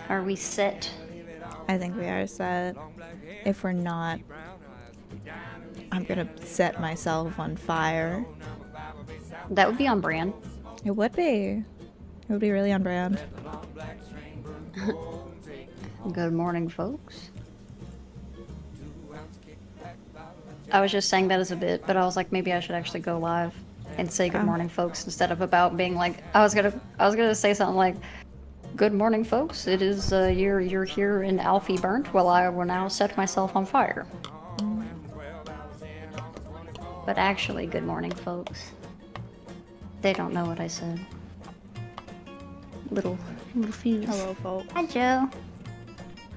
Are we set? I think we are set. If we're not, I'm gonna set myself on fire. That would be on brand. It would be. It would be really on brand. Good morning, folks. I was just saying that as a bit, but I was like, maybe I should actually go live and say good morning, folks, instead of about being like, I was gonna say something like, good morning, folks. It is you're here in Alphiebeet. Well, I will now set myself on fire. But actually, good morning, folks. They don't know what I said. Little fees. Hello, folks. Hi, Joe.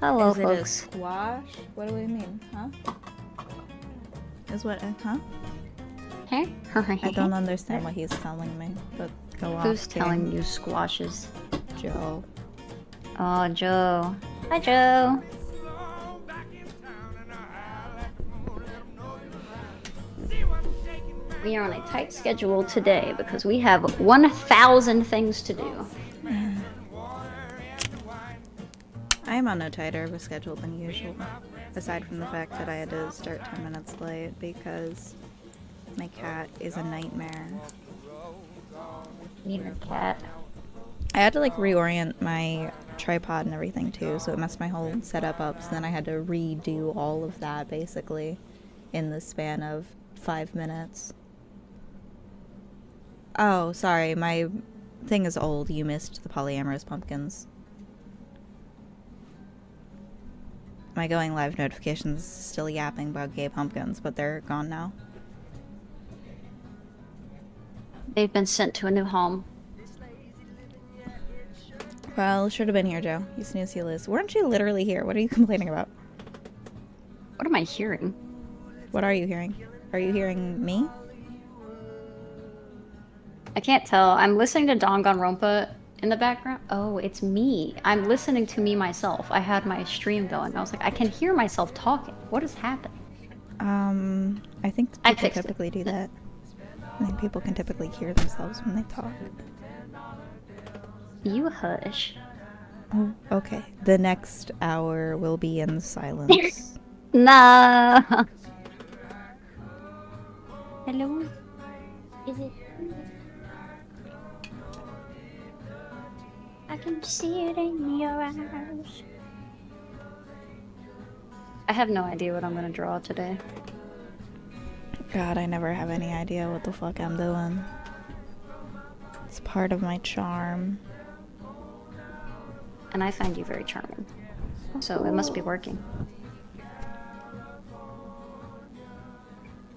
Hello, Is folks. it a squash? What do we mean, huh? Is what, huh? I don't understand what he's telling me, but go off. Who's telling you squashes? Joe. Oh, Joe. Hi, Joe. We are on a tight schedule today because we have 1,000 things to do. I am on a tighter of a schedule than usual, aside from the fact that I had to start 10 minutes late because my cat is a nightmare. Need a cat. I had to like reorient my tripod and everything too, so it messed my whole setup up, so then I had to redo all of that basically in the span of 5 minutes. Oh, sorry, my thing is old. You missed the polyamorous pumpkins. My going live notifications still yapping about gay pumpkins, but they're gone now. They've been sent to a new home. Well, should have been here, Joe. You snooze, you lose. Weren't you literally here? What are you complaining about? What am I hearing? What are you hearing? Are you hearing me? I can't tell. I'm listening to Danganronpa in the background. Oh, it's me. I'm listening to me myself. I had my stream going. I was like, I can hear myself talking. What is happening? I think I people fixed typically it. do that. I think people can typically hear themselves when they talk. You hush. Oh, okay. The next hour will be in silence. Nah. Hello? Is it? I can see it in your eyes. I have no idea what I'm gonna draw today. God, I never have any idea what the fuck I'm doing. It's part of my charm. And I find you very charming. So it must be working.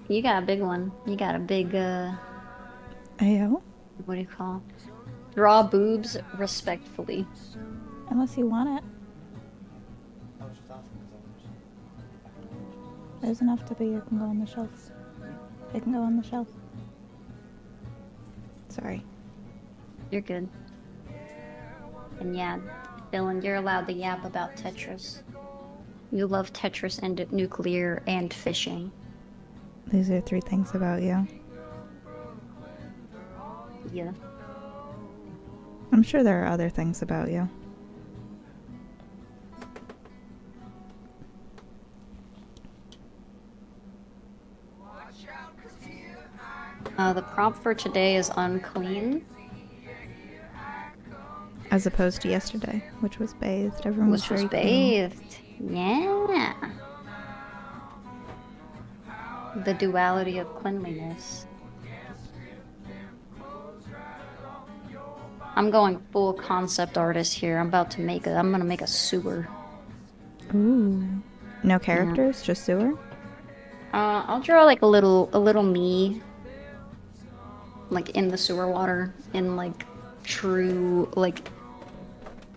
You got a big one. You got a big, Ayo? what do you call it? Draw boobs respectfully. Unless you want it. There's enough to be. It can go on the shelf. It can go on the shelf. Sorry. You're good. And yeah, Dylan, you're allowed to yap about Tetris. You love Tetris and nuclear and fishing. These are 3 things about you. Yeah. I'm sure there are other things about you. The prompt for today is unclean. As opposed to yesterday, which was bathed. Everyone was Which was very clean. bathed. Yeah. The duality of cleanliness. I'm going full concept artist here. I'm gonna make a sewer. Ooh. No characters, just sewer? I'll draw like a little me. Like in the sewer water, in like true, like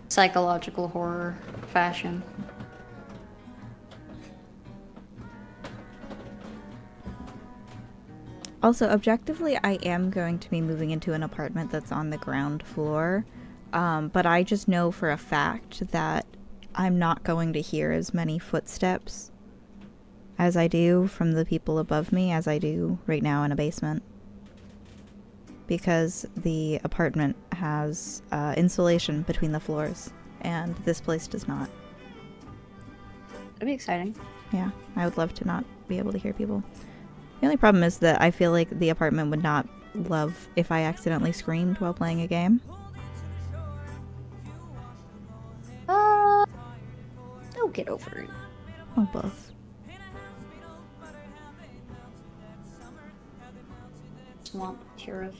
psychological horror fashion. Also, objectively, I am going to be moving into an apartment that's on the ground floor, but I just know for a fact that I'm not going to hear as many footsteps as I do from the people above me as I do right now in a basement. Because the apartment has insulation between the floors. and this place does not. That'd be exciting. Yeah, I would love to not be able to hear people. The only problem is that I feel like the apartment would not love if I accidentally screamed while playing a game. They'll get over it. Oh, both. Swamp, Tariff,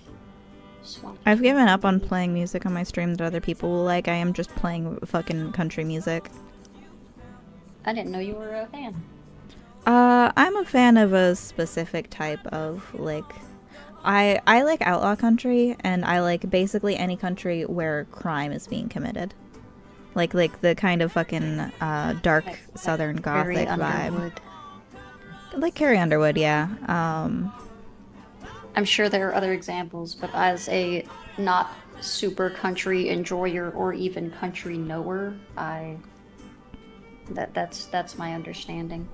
Swamp. I've given up on playing music on my stream that other people will like. I am just playing fucking country music. I didn't know you were a fan. I'm a fan of a specific type of, like... I like outlaw country, and I like basically any country where crime is being committed. Like the kind of fucking dark Like southern Carrie gothic vibe. Underwood. Like Carrie Underwood, yeah. I'm sure there are other examples, but as a not super country enjoyer or even country knower, that's my understanding.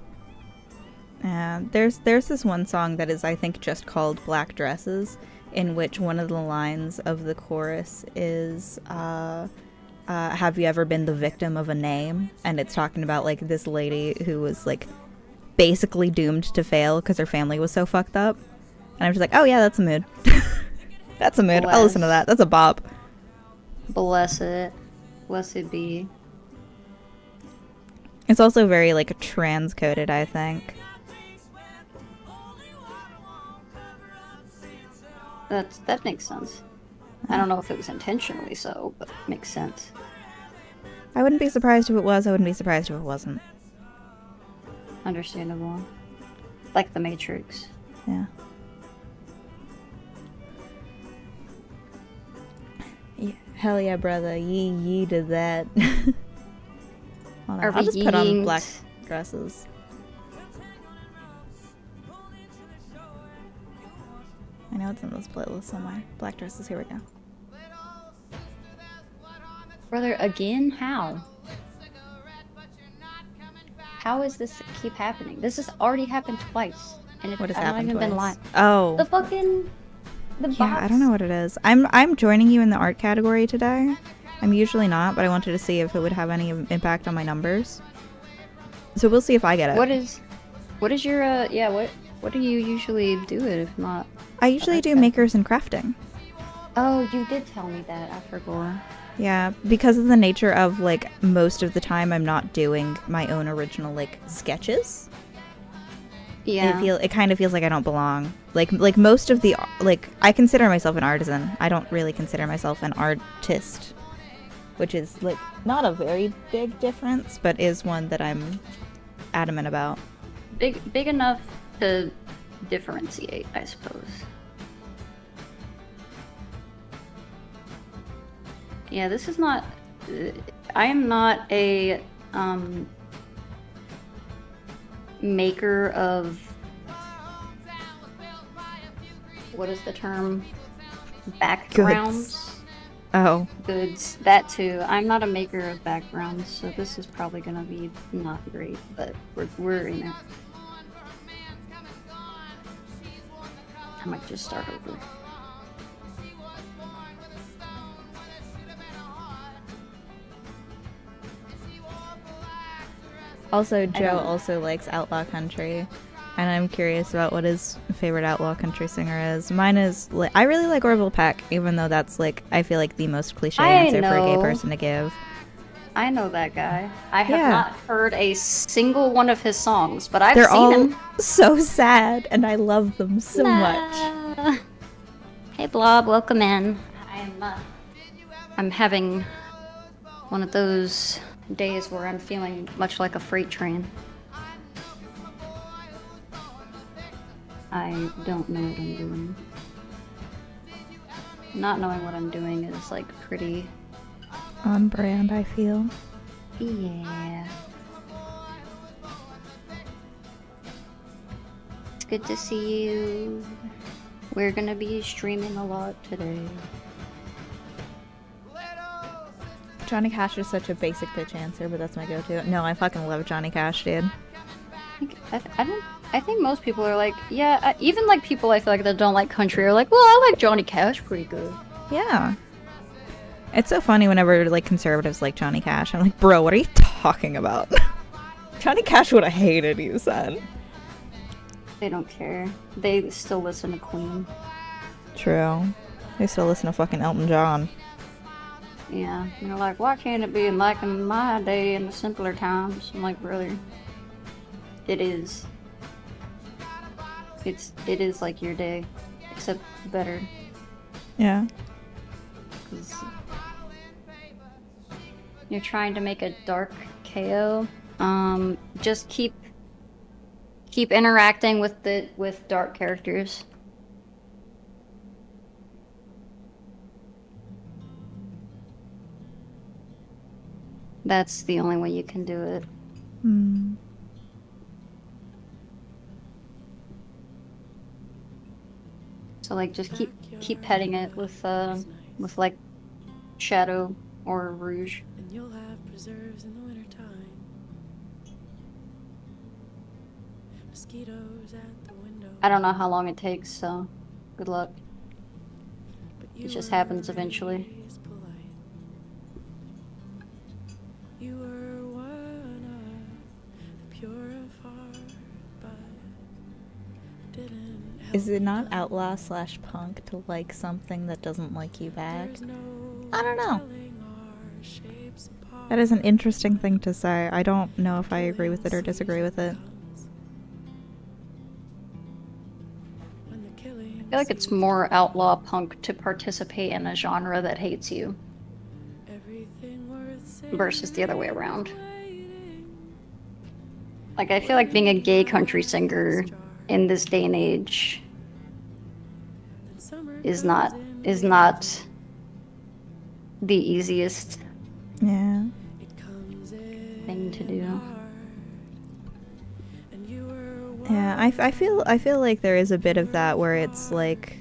There's this one song that is, I think, just called Black Dresses, in which one of the lines of the chorus is, have you ever been the victim of a name? And it's talking about, like, this lady who was, like, basically doomed to fail because her family was so fucked up. And I'm just like, oh yeah, that's a mood. That's a mood. I'll listen to that. That's a bop. Bless it. Blessed be. It's also very, like, trans-coded, I think. That makes sense. I don't know if it was intentionally so, but it makes sense. I wouldn't be surprised if it was. I wouldn't be surprised if it wasn't. Understandable. Like the Matrix. Yeah. Hell yeah, brother. Yee did that. Hold on, Are I'll we just put on yeeing? black dresses. I know it's in this playlist somewhere. Black dresses, here we go. Brother, again? How? How is this keep happening? This has already happened twice. And What has I've happened not even been twice? lying. Oh. The fucking... The Yeah, I bots. don't know what it is. I'm joining you in the art category today. I'm usually not, but I wanted to see if it would have any impact on my numbers. So we'll see if I get it. What is your, yeah, what do you usually do it if not? I usually do makers and crafting. Oh, you did tell me that. I forgot. Yeah, because of the nature of, like, most of the time I'm not doing my own original, like, sketches. Yeah. It kind of feels like I don't belong. Like most of the, like, I consider myself an artisan. I don't really consider myself an artist, which is, like, not a very big difference, but is one that I'm adamant about. Big enough to differentiate, I suppose. Yeah, this is not... I am not a maker of... What is the term? Backgrounds? Oh. Goods. That too. I'm not a maker of backgrounds, so this is probably gonna be not great, but we're in it. I might just start over. Also, Joe don't- also likes outlaw country, and I'm curious about what his favorite outlaw country singer is. Mine is, I really like Orville Peck, even though that's, like, I feel like the most cliche answer for a gay know. person to give. I know that guy. I have Yeah. not heard a single one of his songs, but I've They're seen all him. so sad, and I love them so much. Nah. Hey Blob, welcome in. I'm having one of those days where I'm feeling much like a freight train. I don't know what I'm doing. Not knowing what I'm doing is, like, pretty... On brand, I feel. Yeah. It's good to see you. We're gonna be streaming a lot today. Johnny Cash is such a basic bitch answer, but that's my go-to. No, I fucking love Johnny Cash, dude. I think most people are like, yeah, even like people I feel like that don't like country are like, well, I like Johnny Cash pretty good. Yeah. It's so funny whenever like conservatives like Johnny Cash. I'm like, bro, what are you talking about? Johnny Cash would have hated you, son. They don't care. They still listen to Queen. True. They still listen to fucking Elton John. Yeah, and they're like, why can't it be like in my day in the simpler times? I'm like, brother, it is. It is like your day, except better. Yeah. 'Cause you're trying to make a dark KO. Just keep interacting with dark characters. That's the only way you can do it. So like just keep petting it with like Shadow or Rouge. And you'll have preserves in the wintertime. Mosquitoes at the window. I don't know how long it takes, so good luck. But It just happens eventually. You were one of the pure of heart, but didn't help. Is it not outlaw / punk to like something that doesn't like you back? I don't know. That is an interesting thing to say. I don't know if I agree with it or disagree with it. I feel like it's more outlaw punk to participate in a genre that hates you versus the other way around. Like, I feel like being a gay country singer in this day and age is not the easiest Yeah. thing to do. Yeah, I feel like there is a bit of that where it's like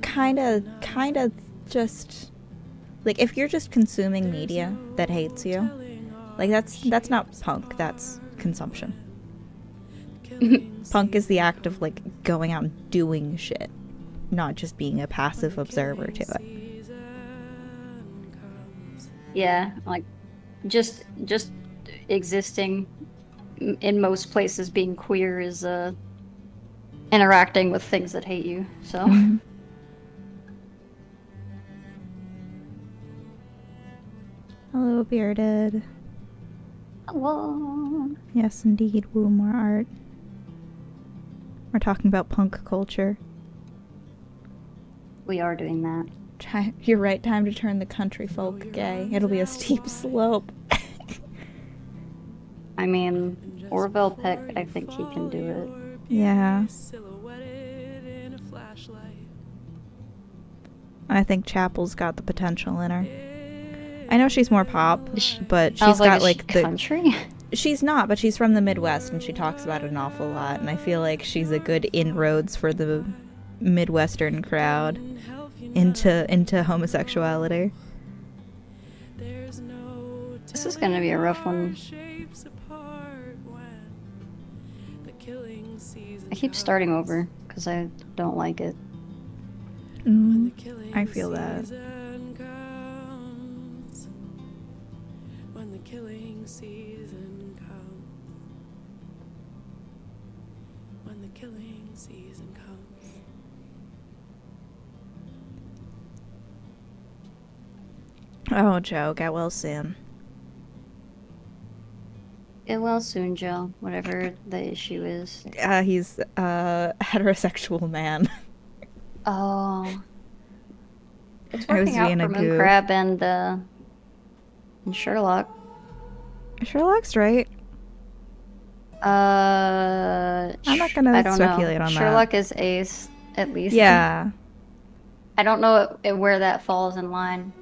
kind of just like if you're just consuming media that hates you, like that's not punk, that's consumption. Punk is the act of like going out and doing shit, not just being a passive observer to it. Yeah, like just existing in most places, being queer is interacting with things that hate you. So Hello, bearded. hello. Yes, indeed. Woo, more art. We're talking about punk culture. We are doing that. You're right. Time to turn the country folk gay. It'll be a steep slope. I mean, Orville Peck, I think he can do it. Yeah. I think Chapel's got the potential in her. I know she's more pop, but she's got like the country. She's not, but she's from the Midwest and she talks about it an awful lot, and I feel like she's a good inroads for the Midwestern crowd into homosexuality. This is gonna be a rough one. I keep starting over because I don't like it. I feel that. When the killing season comes. When the killing season comes. Oh, Joe, get well soon. Get well soon, Joe. Whatever the issue is. He's a heterosexual man. Oh. It's I was working out being a for goof. Mooncrab and Sherlock. Sherlock's right. I'm not gonna I don't speculate know. on Sherlock is ace, at least. Yeah. I don't know where that falls in line.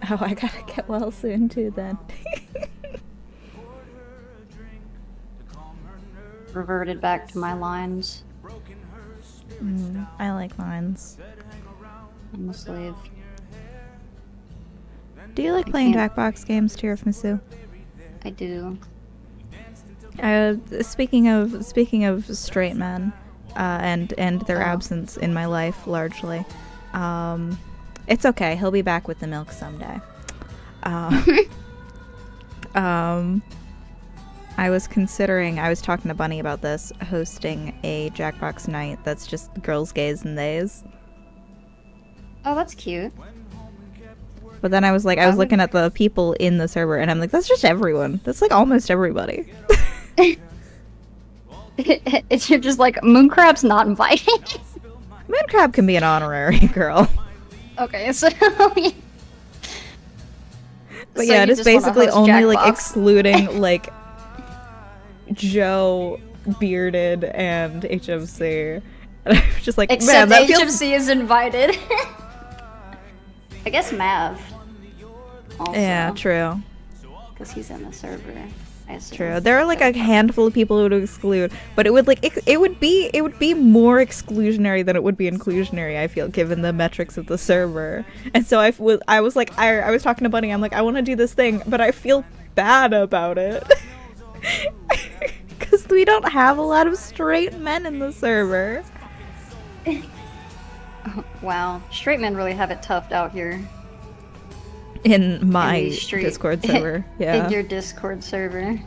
Oh, I gotta get well soon too then. Reverted back to my lines. I like lines. I'm a slave. Do you like playing Jackbox games, Tiramisu? I do. Speaking of straight men, and their absence in my life largely, it's okay. He'll be back with the milk someday. I was talking to Bunny about this, hosting a Jackbox night that's just girls, gays, and theys. Oh, that's cute. But then I was looking at the people in the server, and I'm like, that's just everyone. That's like almost everybody. You're just like, Mooncrab's not invited. Mooncrab can be an honorary girl. Okay, so... But So yeah, you it is just wanna basically host only like Jackbox. excluding like Joe, Bearded, and HMC. And I was just like, man, Except that feels... HMC is invited. I guess Mav. Also, Yeah, true. because he's in the server. I assume. True. There are like a handful of people who would exclude, but it would like it would be more exclusionary than it would be inclusionary, I feel, given the metrics of the server. And so I was talking to Bunny, I'm like, I want to do this thing, but I feel bad about it. Cuz we don't have a lot of straight men in the server. Wow, straight men really have it toughed out here. In my the street. Discord server. Yeah. In your Discord server.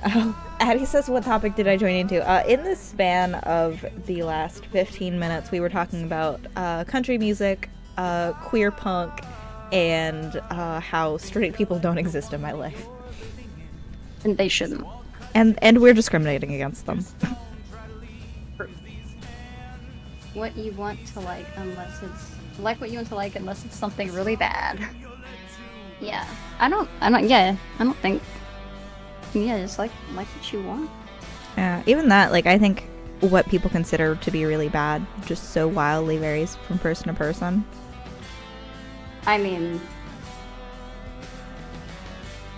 Oh, Addie says, what topic did I join into? In the span of the last 15 minutes, we were talking about country music, queer punk, and how straight people don't exist in my life. And they shouldn't. And we're discriminating against them. What you want to like unless it's... Like what you want to like unless it's something really bad. Yeah. I don't think... Yeah, just like what you want. Yeah, even that, like, I think what people consider to be really bad just so wildly varies from person to person. I mean...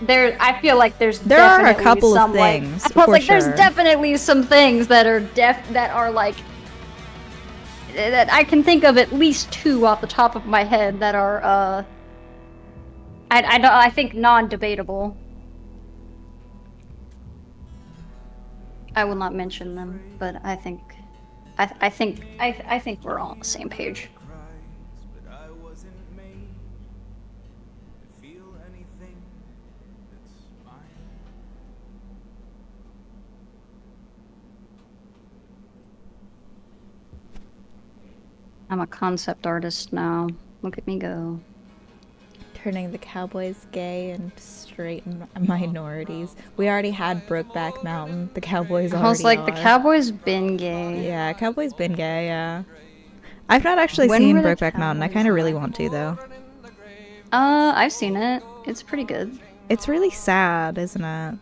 I feel like there are a definitely couple some, of things, like, I feel for like there's sure. definitely some things that are like... That I can think of at least two off the top of my head that are, I think non-debatable. I will not mention them, but I think we're all on the same page. I'm a concept artist now. Look at me go. Turning the cowboys gay and straight minorities. We already had Brokeback Mountain. The cowboys already I was like, are. the cowboys been gay. Yeah, cowboys been gay, yeah. I've not actually When seen were the Brokeback Mountain. I Cowboys kind of really alive? want to, though. I've seen it. It's pretty good. It's really sad, isn't it?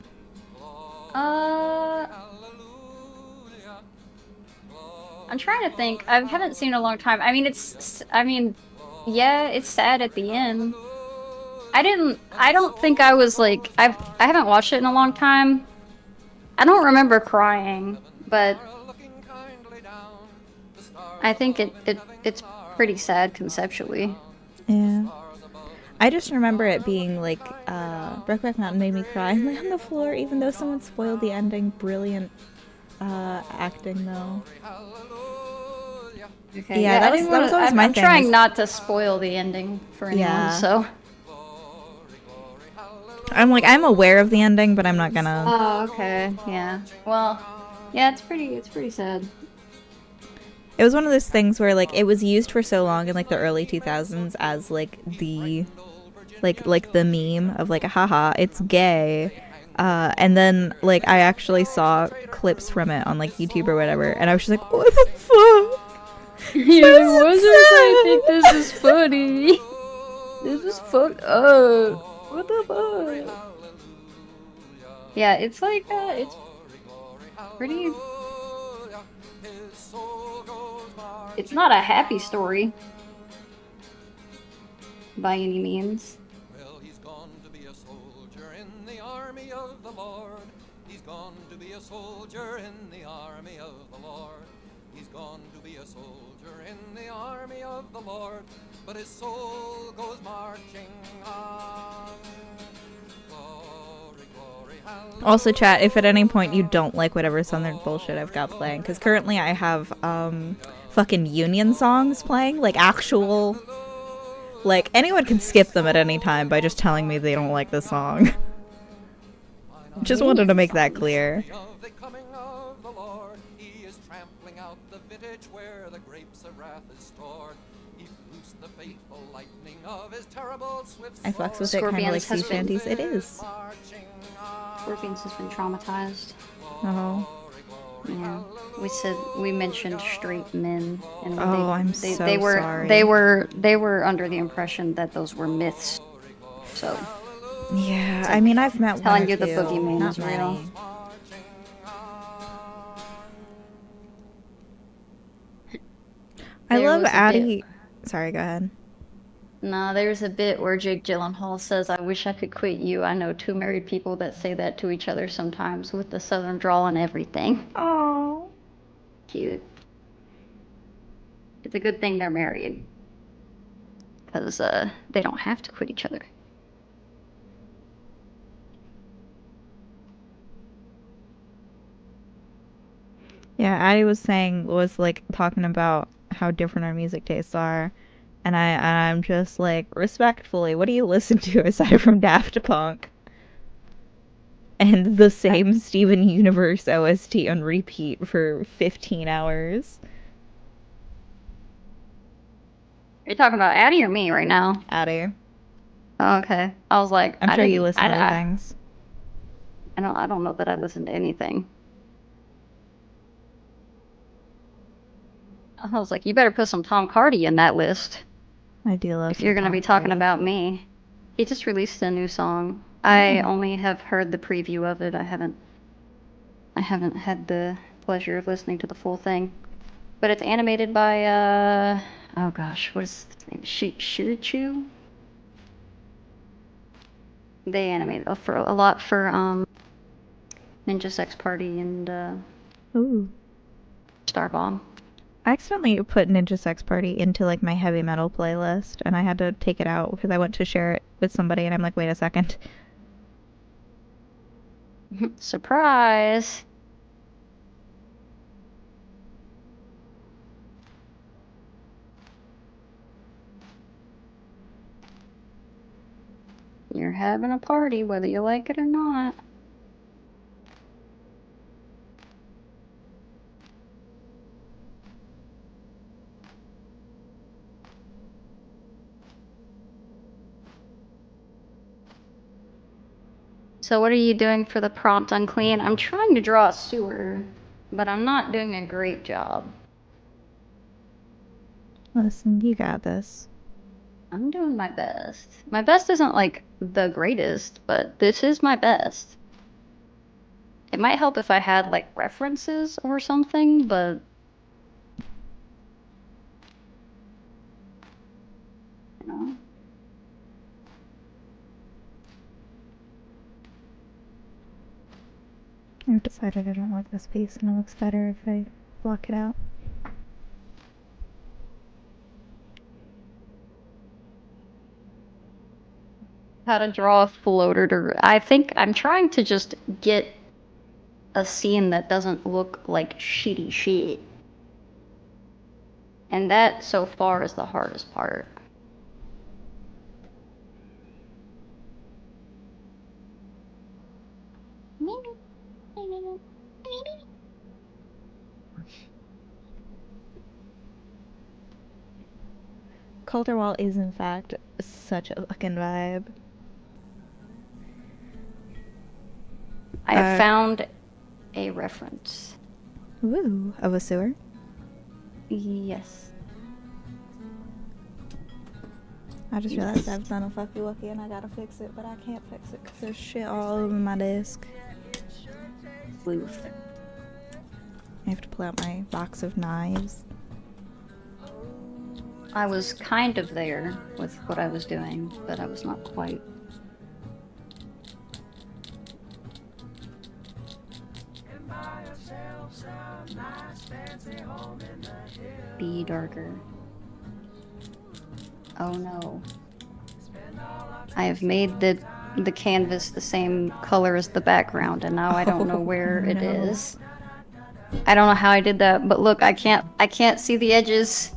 I'm trying to think. I haven't seen it in a long time. I mean, yeah, it's sad at the end. I don't think I was like, I haven't watched it in a long time. I don't remember crying, but I think it's pretty sad conceptually. Yeah. I just remember it being like, Brokeback Mountain made me cry and lay on the floor, even though someone spoiled the ending. Brilliant acting, though. Okay, Yeah, that was always my I'm thing. trying not to spoil the ending for anyone, Yeah. so. I'm aware of the ending, but I'm not gonna. Oh, okay, yeah. Well, yeah, it's pretty sad. It was one of those things where like it was used for so long in like the early 2000s as like the the meme of like, haha, it's gay. And then like I actually saw clips from it on like YouTube or whatever, and I was just like, what the fuck? Yeah, I think this is funny. This is fucked up. What the fuck? Yeah, it's like, it's pretty... It's not a happy story. By any means. Well, he's gone to be a soldier in the army of the Lord. He's gone to be a soldier in the army of the Lord. He's gone to be a soldier in the army of the Lord. but his soul goes marching on. Glory, glory, hallelujah. Also, chat, if at any point you don't like whatever Southern bullshit I've got playing, because currently I have fucking Union songs playing, like actual, like anyone can skip them at any time by just telling me they don't like the song. Just wanted to make that clear. Of the coming of the Lord, he is trampling out the vintage where the grapes of wrath is stored. He's loosed the fateful lightning of his terrible swift I fucks with it kind of like sea shanties. It is. Scorpions has been traumatized. Oh. Yeah, we mentioned straight men, and Oh, I'm they so were sorry. they were under the impression that those were myths. So Yeah, I mean, I've met one telling or you the two, boogeyman not is real. many. I There love was a Addie. Sorry, go ahead. No, there's a bit where Jake Gyllenhaal says, "I wish I could quit you. I know two married people that say that to each other sometimes with the southern drawl and everything." Oh. Cute. It's a good thing they're married, because they don't have to quit each other. Yeah, Addie was like talking about how different our music tastes are, and I'm just like, respectfully, what do you listen to aside from Daft Punk? And the same Steven Universe OST on repeat for 15 hours. Are you talking about Addie or me right now? Addie. Oh, okay. I was like, I'm I sure you didn't. listen to other things. I don't know that I listened to anything. I was like, you better put some Tom Cardy in that list I do love if you're gonna be talking about me. He just released a new song. I only have heard the preview of it. I haven't had the pleasure of listening to the full thing. But it's animated by oh gosh, what is his name? Shirichu? They animated for a lot for Ninja Sex Party and Ooh. Starbomb. I accidentally put Ninja Sex Party into like my heavy metal playlist, and I had to take it out because I went to share it with somebody, and I'm like, wait a second. Surprise! You're having a party, whether you like it or not. So what are you doing for the prompt unclean? I'm trying to draw a sewer, but I'm not doing a great job. Listen, you got this. I'm doing my best. My best isn't like the greatest, but this is my best. It might help if I had like references or something, but you know. I've decided I don't like this piece, and it looks better if I block it out. How to draw a floater to... I think I'm trying to just get a scene that doesn't look like shitty shit. And that, so far, is the hardest part. Calderwall is, in fact, such a fucking vibe. I have found a reference. Ooh, of a sewer? Yes. I just realized I've done a fucky wucky and I gotta fix it, but I can't fix it because there's shit all over my desk. Sleuth. I have to pull out my box of knives. I was kind of there with what I was doing, but I was not quite. Be darker. Oh no. I have made the canvas the same color as the background, and now I don't know where it no. is. I don't know how I did that, but look, I can't see the edges.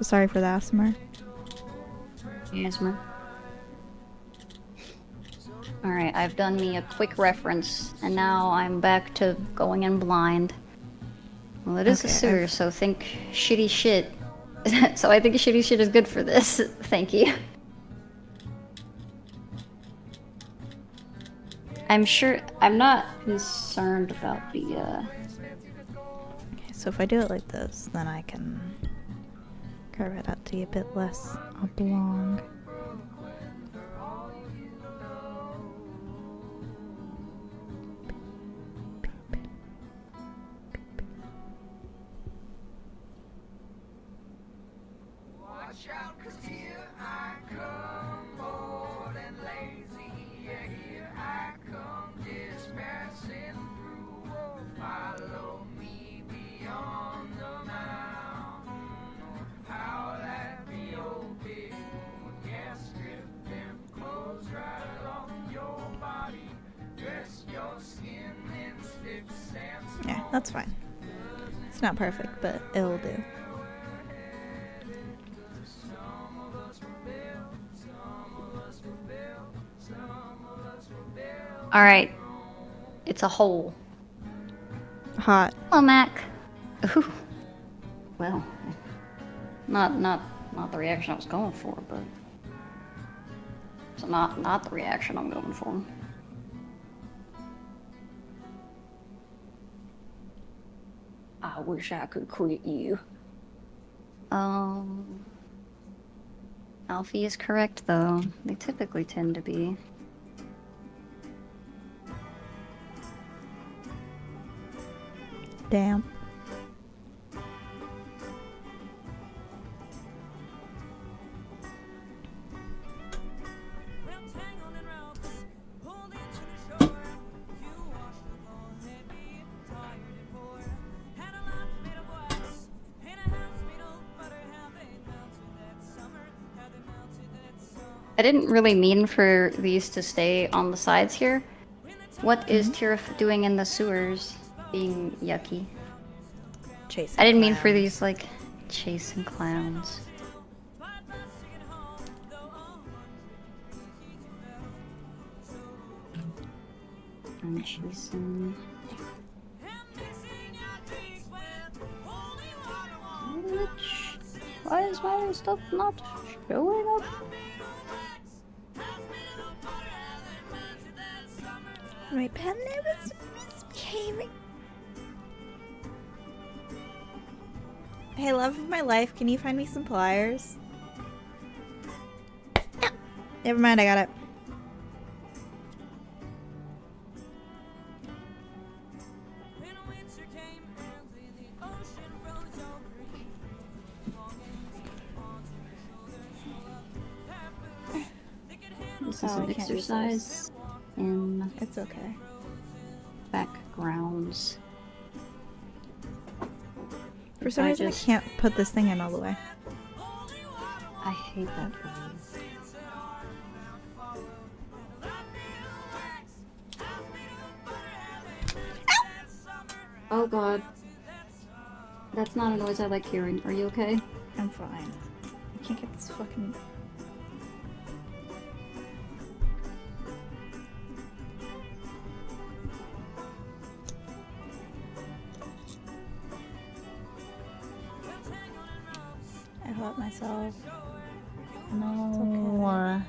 Sorry for the asthma. Asthma. Alright, I've done me a quick reference, and now I'm back to going in blind. Well, it is a Okay, sewer, so think shitty shit. So I think shitty shit is good for this. Thank you. I'm sure... I'm not concerned about the, Okay, so if I do it like this, then I can carve it out to be a bit less oblong. Watch out, 'cause here I come, bored and lazy. Yeah, here I come, just passing through. Follow me beyond the mountain. How that be old big gas stripping clothes right along your body. Dress your skin in sticks and Yeah, that's fine. It's not perfect, but it'll do. Alright. It's a hole. Hot. Hello, Mac. Ooh. Well, not the reaction I was going for, but it's not the reaction I'm going for. I wish I could quit you. Alfie is correct though. They typically tend to be. Damn. I didn't really mean for these to stay on the sides here. What is Tira doing in the sewers? Being yucky. Chasing I didn't mean for clowns. these, like, chasing clowns. I'm chasing... Why is my stuff not showing up? My pen was misbehaving. Hey, love of my life, can you find me some pliers? No. Never mind, I got it. This is Oh, I an can't use exercise in It's okay. backgrounds. For some reason, I can't put this thing in all the way. I hate that for you. Oh god. That's not a noise I like hearing. Are you okay? I'm fine. I can't get this fucking... I hurt myself. No.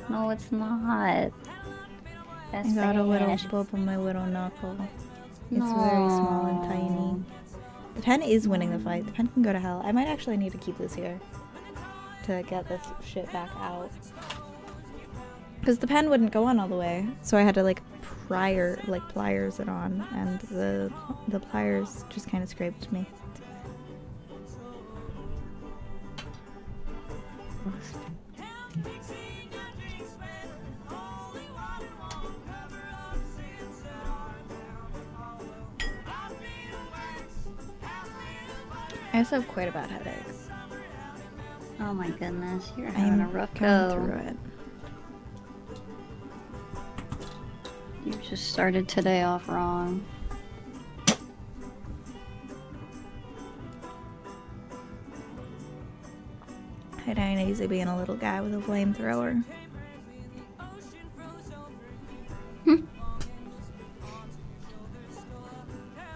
No, it's not. That's I got a little bad. bump on my little knuckle. It's very small and tiny. The pen is winning the fight. The pen can go to hell. I might actually need to keep this here. to get this shit back out. Because the pen wouldn't go on all the way, so I had to like pliers it on, and the pliers just kind of scraped me. I also have quite a bad headache. Oh my goodness, you're I having a am rough going go. through it. You just started today off wrong. I'd easy being a little guy with a flamethrower.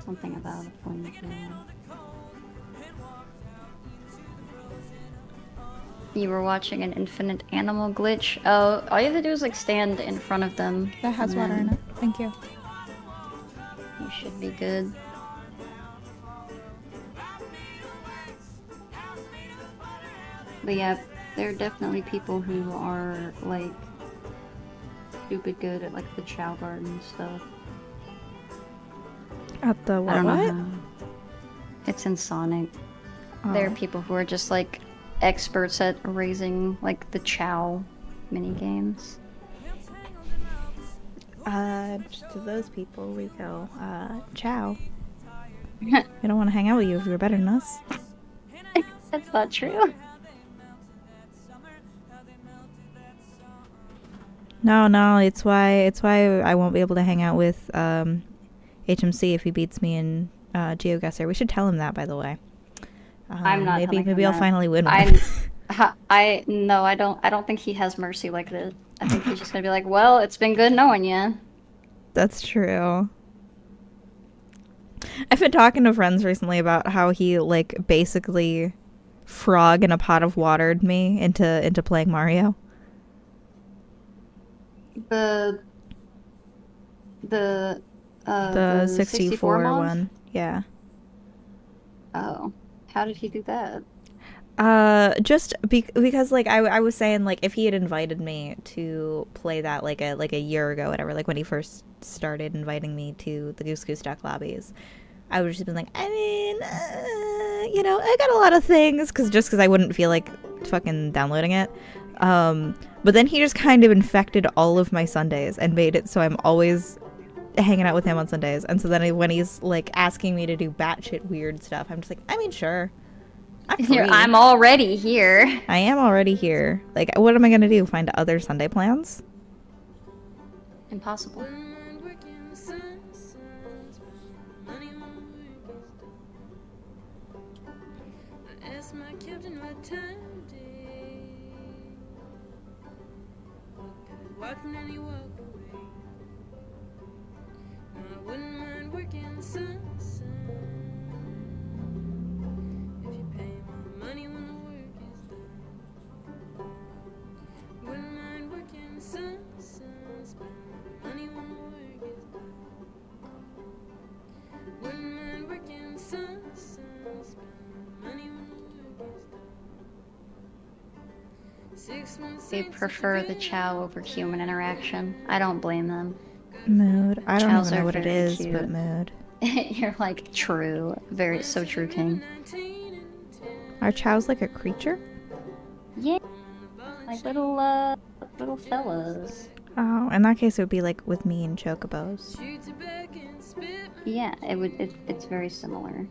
Something about a flamethrower. You were watching an infinite animal glitch. Oh, all you have to do is like stand in front of them. That has and water in then it. Thank you. You should be good. But yeah, there are definitely people who are like stupid good at like the Chow Garden stuff. At the I what? don't know What? how. It's in Sonic. There are Oh. people who are just like experts at raising like the Chow mini games. Just to those people we go, ciao. We don't want to hang out with you if you're better than us. That's not true. No, it's why I won't be able to hang out with HMC if he beats me in GeoGuessr. We should tell him that, by the way. I'm not. Maybe telling him I'll that. finally win one. I don't think he has mercy like this. I think he's just gonna be like, well, it's been good knowing you. That's true. I've been talking to friends recently about how he like basically frog in a pot of watered me into playing Mario. The 64 mod? one. Yeah. Oh, how did he do that? Just because like I was saying, like if he had invited me to play that like a year ago, whatever, like when he first started inviting me to the Goose Goose Duck lobbies, I would just been like, I mean, I got a lot of things because I wouldn't feel like fucking downloading it. But then he just kind of infected all of my Sundays and made it so I'm always hanging out with him on Sundays. And so then when he's like asking me to do batshit weird stuff, I'm just like, I mean, sure. I'm free. I'm already here. I am already here. Like, what am I gonna do? Find other Sunday plans? Impossible. They prefer the Chow over human interaction. I don't blame them. Mood. I don't Chows even know are what it very is, cute. but mood. You're like, true. Very, so true, King. Are chows like a creature? Yeah. Like little fellas. Oh, in that case, it would be like with me and chocobos. Yeah, it's very similar.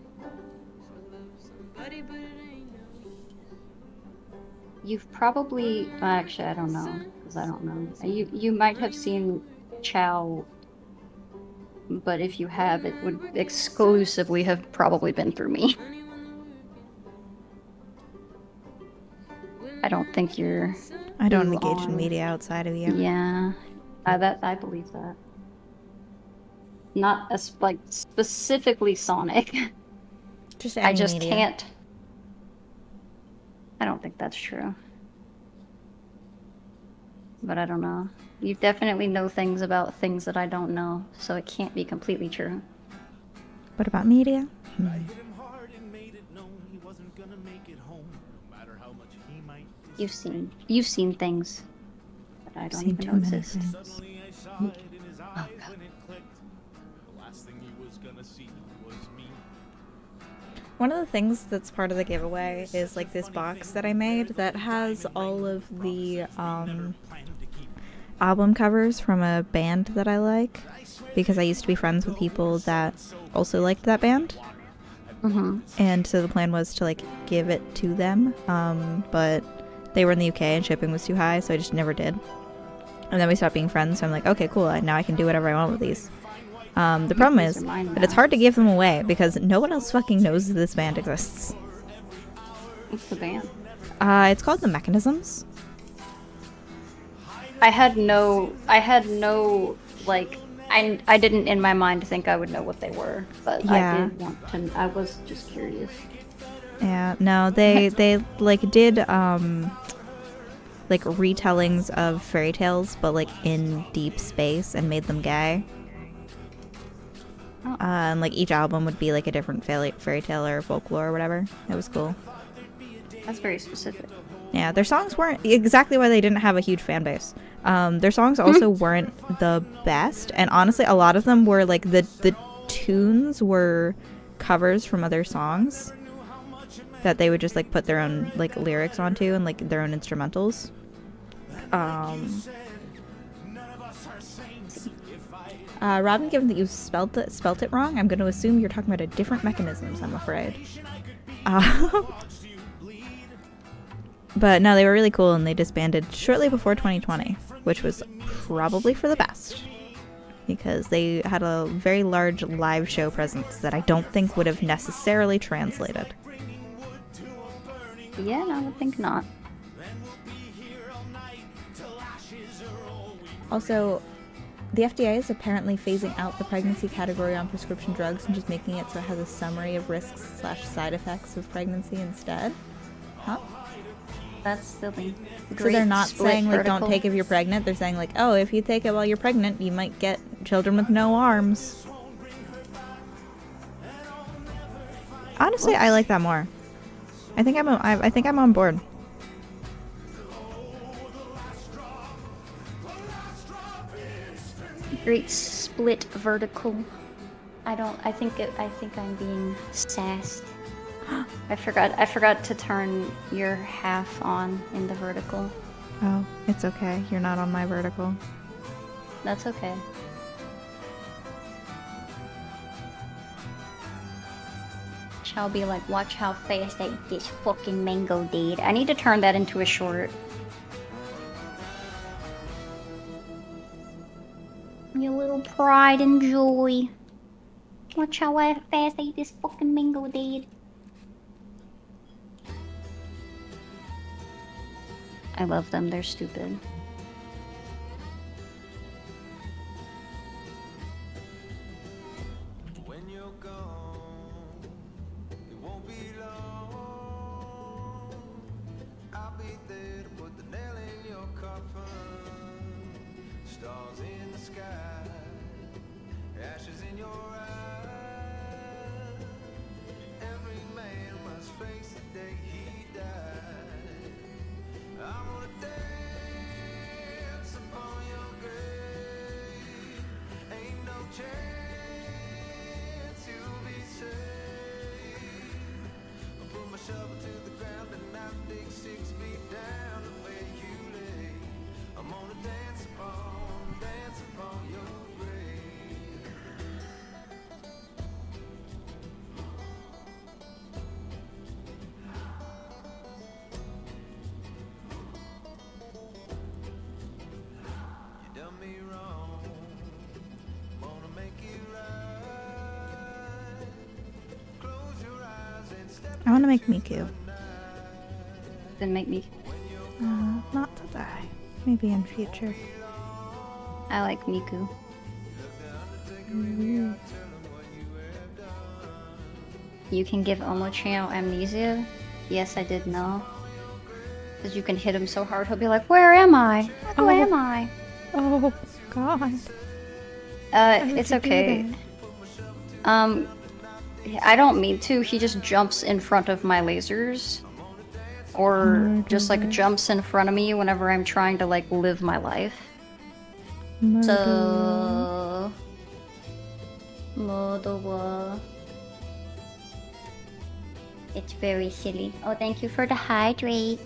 You've probably, actually, I don't know, because I don't know. You might have seen Chow, but if you have, it would exclusively have probably been through me. I don't think you're. I don't too engage in on- media outside of you. Yeah, I believe that. Not as like specifically Sonic. Just I any just media. can't. I don't think that's true. But I don't know. You definitely know things about things that I don't know, so it can't be completely true. What about media? I hit him hard and made it known he wasn't gonna make it home, no matter how much he might You've seen things that I don't Seen even too many notice. things. Oh, God. One of the things that's part of the giveaway is like this box that I made that has all of the album covers from a band that I like, because I used to be friends with people that also liked that band. Mm-hmm. And so the plan was to like give it to them, but they were in the UK and shipping was too high, so I just never did. And then we stopped being friends, so I'm like, okay, cool, now I can do whatever I want with these. The problem These is are mine that it's now. hard to give them away because no one else fucking knows this band exists. What's the band? It's called The Mechanisms. I had no like I didn't in my mind think I would know what they were, but Yeah. I did want to. I was just curious. Yeah, no, they like did like retellings of fairy tales, but like in deep space, and made them gay. Oh. And like each album would be like a different fairy tale or folklore or whatever. It was cool. That's very specific. Yeah, their songs weren't exactly why they didn't have a huge fan base. Their songs also weren't the best, and honestly, a lot of them were like the tunes were covers from other songs that they would just like put their own like lyrics onto and like their own instrumentals. Robin, given that you spelt it wrong, I'm going to assume you're talking about a different Mechanisms, I'm afraid. But no, they were really cool, and they disbanded shortly before 2020, which was probably for the best, because they had a very large live show presence that I don't think would have necessarily translated. Yeah, I would think not. Also, the FDA is apparently phasing out the pregnancy category on prescription drugs and just making it so it has a summary of risks/side effects of pregnancy instead. Huh? That's silly. So they're not saying like don't take if you're pregnant. They're saying like, oh, if you take it while you're pregnant, you might get children with no arms. Honestly, I like that more. I think I'm on board. Great split vertical. I think I'm being sassed. I forgot to turn your half on in the vertical. Oh, it's okay. You're not on my vertical. That's okay. Shall be like, watch how fast I eat this fucking mango date. I need to turn that into a short. You little pride and joy. Watch how fast I eat this fucking mango date. I love them, they're stupid. When you're gone, it won't be long. I'll be there to put the nail in your coffin. Stars in the sky, ashes in your eyes. Every man must face the day he died. I'm gonna dance upon your grave. Ain't no chance you'll be saved. I'll put my shovel to the ground and I'll dig 6 feet down to where you lay. I'm gonna dance upon your grave. You done me wrong, wanna make it right. Close your eyes and step I want to make Miku. Then make me. Not today. Maybe in future. I like Miku. You can give Omochino amnesia? Yes, I did know. Because you can hit him so hard, he'll be like, where am I? Who am I? Oh, God. It's okay. I don't mean to. He just jumps in front of my lasers. or just like jumps in front of me whenever I'm trying to like live my life. So Modowa. It's very silly. Oh, thank you for the hydrate.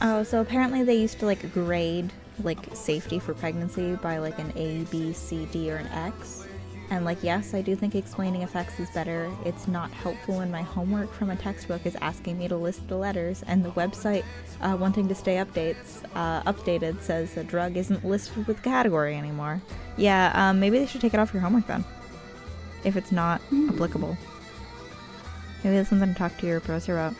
Oh, so apparently they used to like grade like safety for pregnancy by like an A, B, C, D, or an X. And like, yes, I do think explaining effects is better. It's not helpful when my homework from a textbook is asking me to list the letters, and the website wanting to stay updated says the drug isn't listed with category anymore. Yeah, maybe they should take it off your homework then, if it's not applicable. Maybe that's something to talk to your professor about.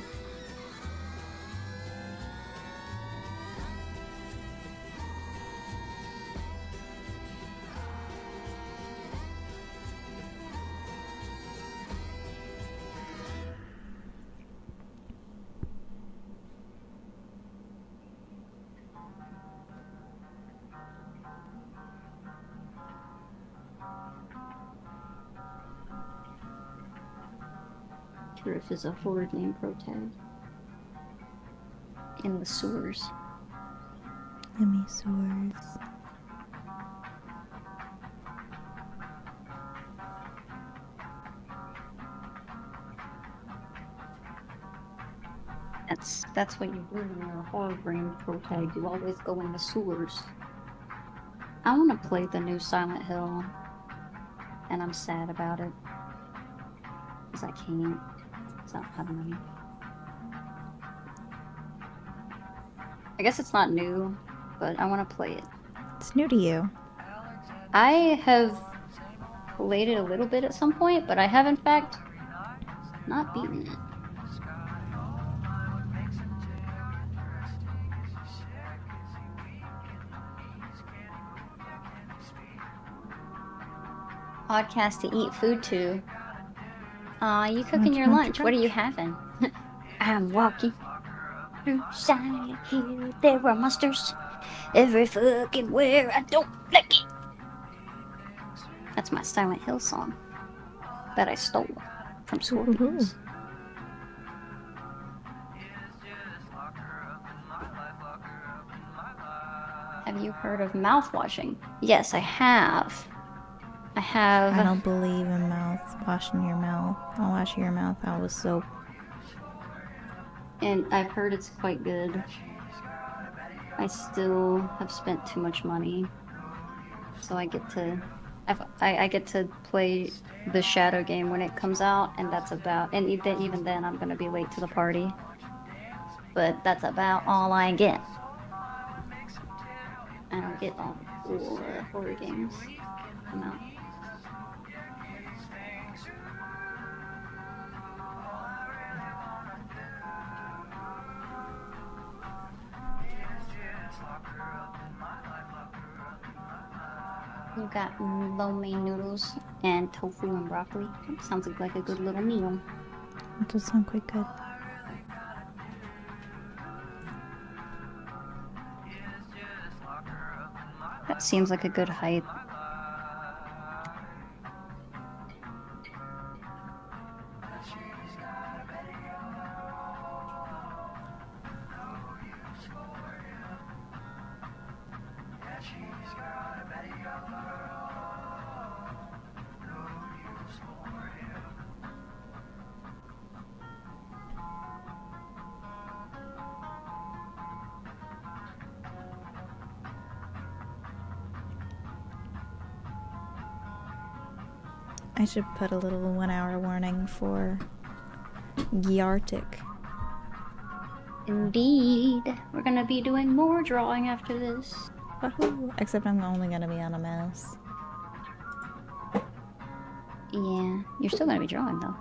Truth is a horrid name protag. In the sewers. Sewers. That's what you do when you're a horror brain protag. You always go in the sewers. I want to play the new Silent Hill, and I'm sad about it. Because I can't. Because I don't have money. I guess it's not new, but I want to play it. It's new to you. I have played it a little bit at some point, but I have in fact not beaten it. Podcast to eat food to. You cooking your lunch. What are you having? I'm walking through Silent Hill. There are monsters every fucking where. I don't like it. That's my Silent Hill song that I stole from Scorpions. Have you heard of mouthwashing? Yes, I have. I don't believe in washing your mouth. I'll wash your mouth out with soap. And I've heard it's quite good. I still have spent too much money, so I get to play the Shadow game when it comes out, and that's about. And even then, I'm gonna be late to the party. But that's about all I get. I don't get all the cool horror games come out. You got lo mein noodles and tofu and broccoli. That sounds like a good little meal. It does sound quite good. That seems like a good height. I should put a little 1 hour warning for Yartic. Indeed. We're gonna be doing more drawing after this. Wahoo! Except I'm only gonna be on a mouse. Yeah, you're still gonna be drawing though.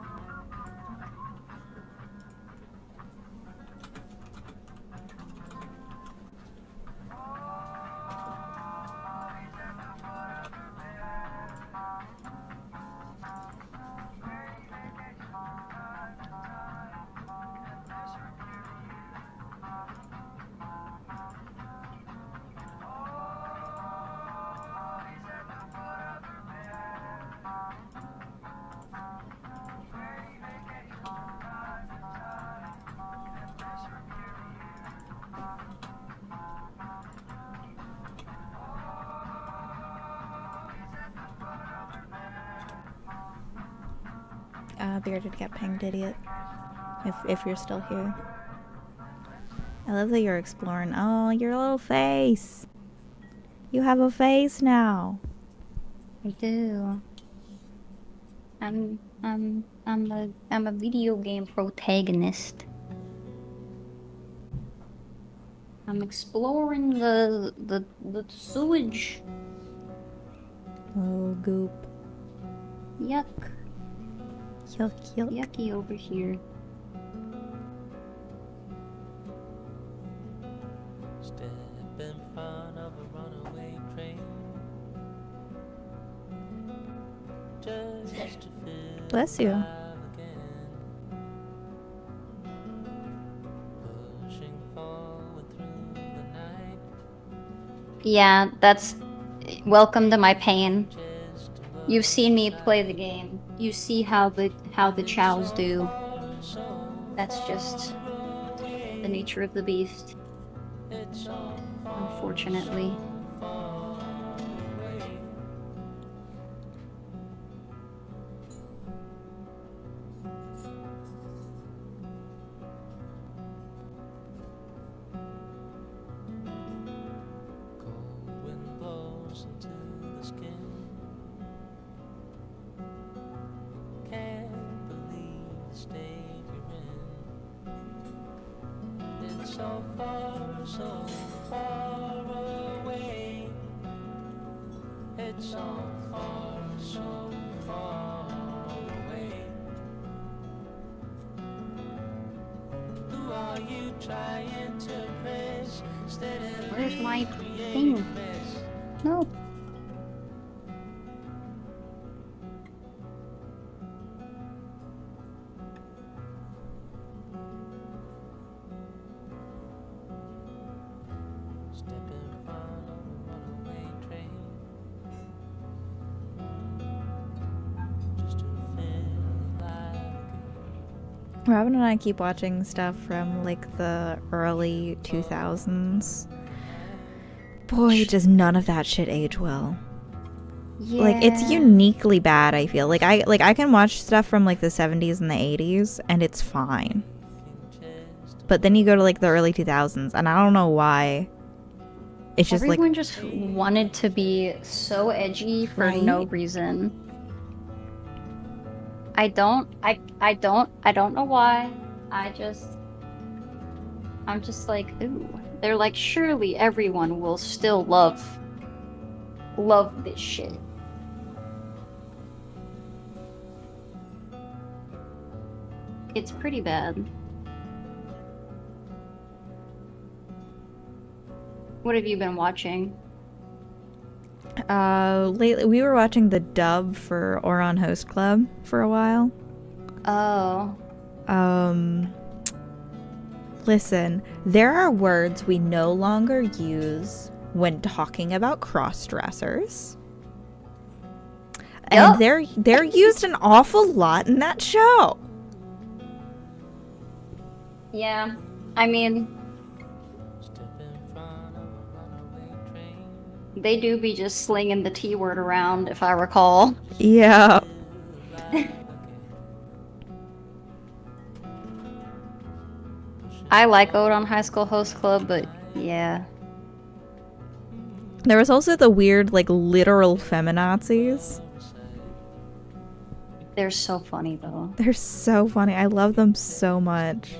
Bearded get pinged, idiot. If you're still here. I love that you're exploring. Oh, your little face. You have a face now. I do. I'm a video game protagonist. I'm exploring the sewage. Oh, goop. Yuck. Yuck, yuck. Yucky over here. Step in front of a runaway train. Just to feel Bless you. alive again. Pushing forward through the night. Yeah, that's welcome to my pain. Just to look You've seen me play the game. You see how the chows do. so That's just the nature of the beast. it's all Unfortunately. far away. Cold wind blows into the skin. Can't believe the state you're in. It's so far away. It's so far away. Who are you trying to impress? Where's my thing? No. Step in front of a runaway train. Just to feel like Robin and I keep watching stuff from like the early 2000s. Boy, does none of that shit age well. Yeah. Like it's uniquely bad, I feel. Like I can watch stuff from like the 70s and the 80s and it's fine. But then you go to like the early 2000s and I don't know why. It's just Everyone just wanted to be so edgy for no Right? reason. I don't know why. I'm just like, ooh. They're like, surely everyone will still love this shit. It's pretty bad. What have you been watching? lately we were watching the dub for Oron Host Club for a while. Oh. Listen, there are words we no longer use when talking about cross-dressers. And Yup. they're used an awful lot in that show. Yeah. I mean, step in front of a runaway train. they do be just slinging the T word around, if I recall. Yeah. I like Ode on High School Host Club, but yeah. There was also the weird, like, literal feminazis. They're so funny, though. They're so funny. I love them so much.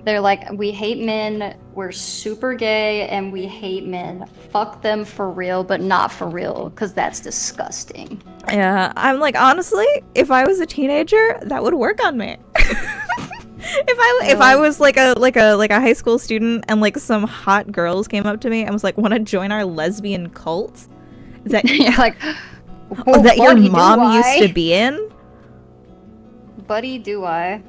They're like, we hate men, we're super gay, and we hate men. Fuck them for real, but not for real, because that's disgusting. Yeah, I'm like, honestly, if I was a teenager, that would work on me. If I was like a high school student and like some hot girls came up to me and was like, "Want to join our lesbian cult?" Is that You're like, that your buddy, do mom used I? to be in? Buddy, do I?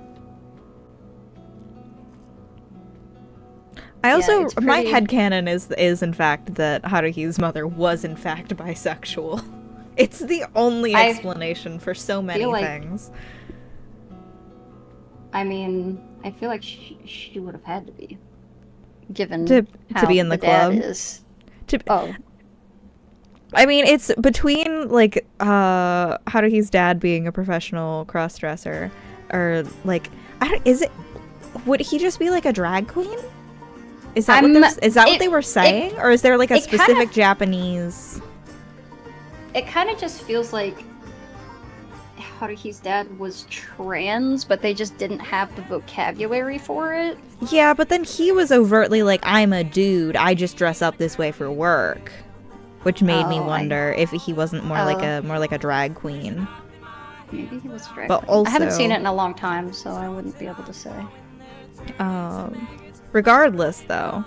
I also it's my pretty- headcanon is in fact that Haruhi's mother was in fact bisexual. It's the only I explanation for so many feel like- things. I mean, I feel like she would have had to be, given To how be in the dad club? is. To- Oh, I mean, it's between like Haruhi's dad being a professional cross-dresser, or like is it? Would he just be like a drag queen? Is that what they were saying, or is there like a specific Japanese? It kind of just feels like Haruhi's dad was trans, but they just didn't have the vocabulary for it. Yeah, but then he was overtly like, I'm a dude, I just dress up this way for work. Which made me wonder if he wasn't more like a drag queen. Maybe he was a drag queen. Also, I haven't seen it in a long time, so I wouldn't be able to say. Regardless, though,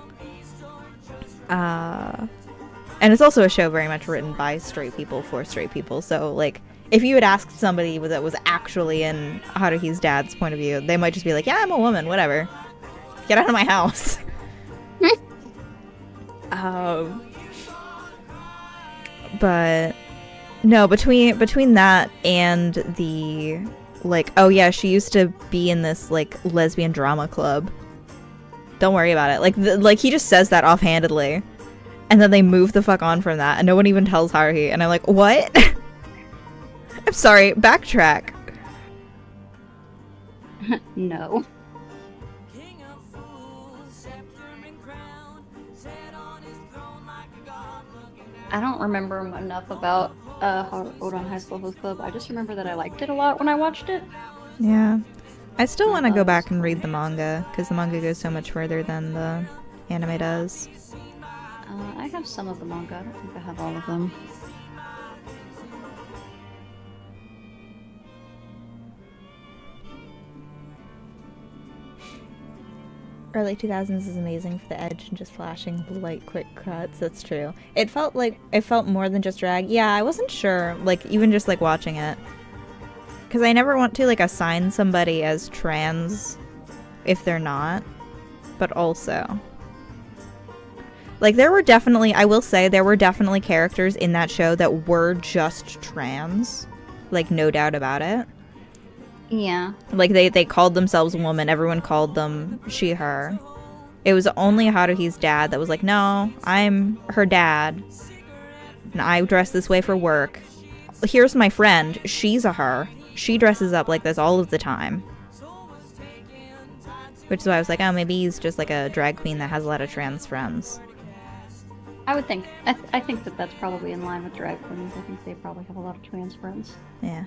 and it's also a show very much written by straight people for straight people. So, like, if you had asked somebody that was actually in Haruhi's dad's point of view, they might just be like, "Yeah, I'm a woman, whatever. Get out of my house." But no, between that and the like, oh yeah, she used to be in this like lesbian drama club. Don't worry about it. Like he just says that offhandedly, and then they move the fuck on from that, and no one even tells Haruhi. And I'm like, what? I'm sorry. Backtrack. No. I don't remember enough about Odon High School Host Club. I just remember that I liked it a lot when I watched it. Yeah. I still want to go back and read the manga, because the manga goes so much further than the anime does. I have some of the manga. I don't think I have all of them. Early 2000s is amazing for the edge and just flashing blue light quick cuts. That's true. It felt more than just drag. Yeah, I wasn't sure, like, even just like watching it, because I never want to like assign somebody as trans if they're not, but also like I will say there were definitely characters in that show that were just trans, like, no doubt about it. Yeah. Like, they called themselves woman. Everyone called them she, her. It was only Haruhi's dad that was like, no, I'm her dad. And I dress this way for work. Here's my friend. She's a her. She dresses up like this all of the time. Which is why I was like, oh, maybe he's just like a drag queen that has a lot of trans friends. I would think. I think that that's probably in line with drag queens. I think they probably have a lot of trans friends. Yeah.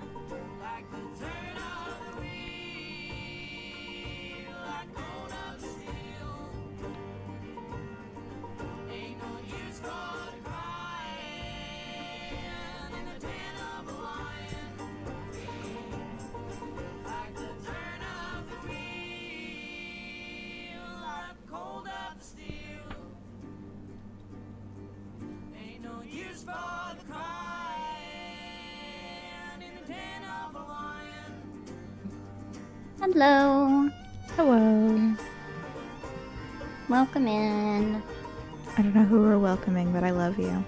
Hello. Hello. Welcome in. I don't know who we're welcoming, but I love you.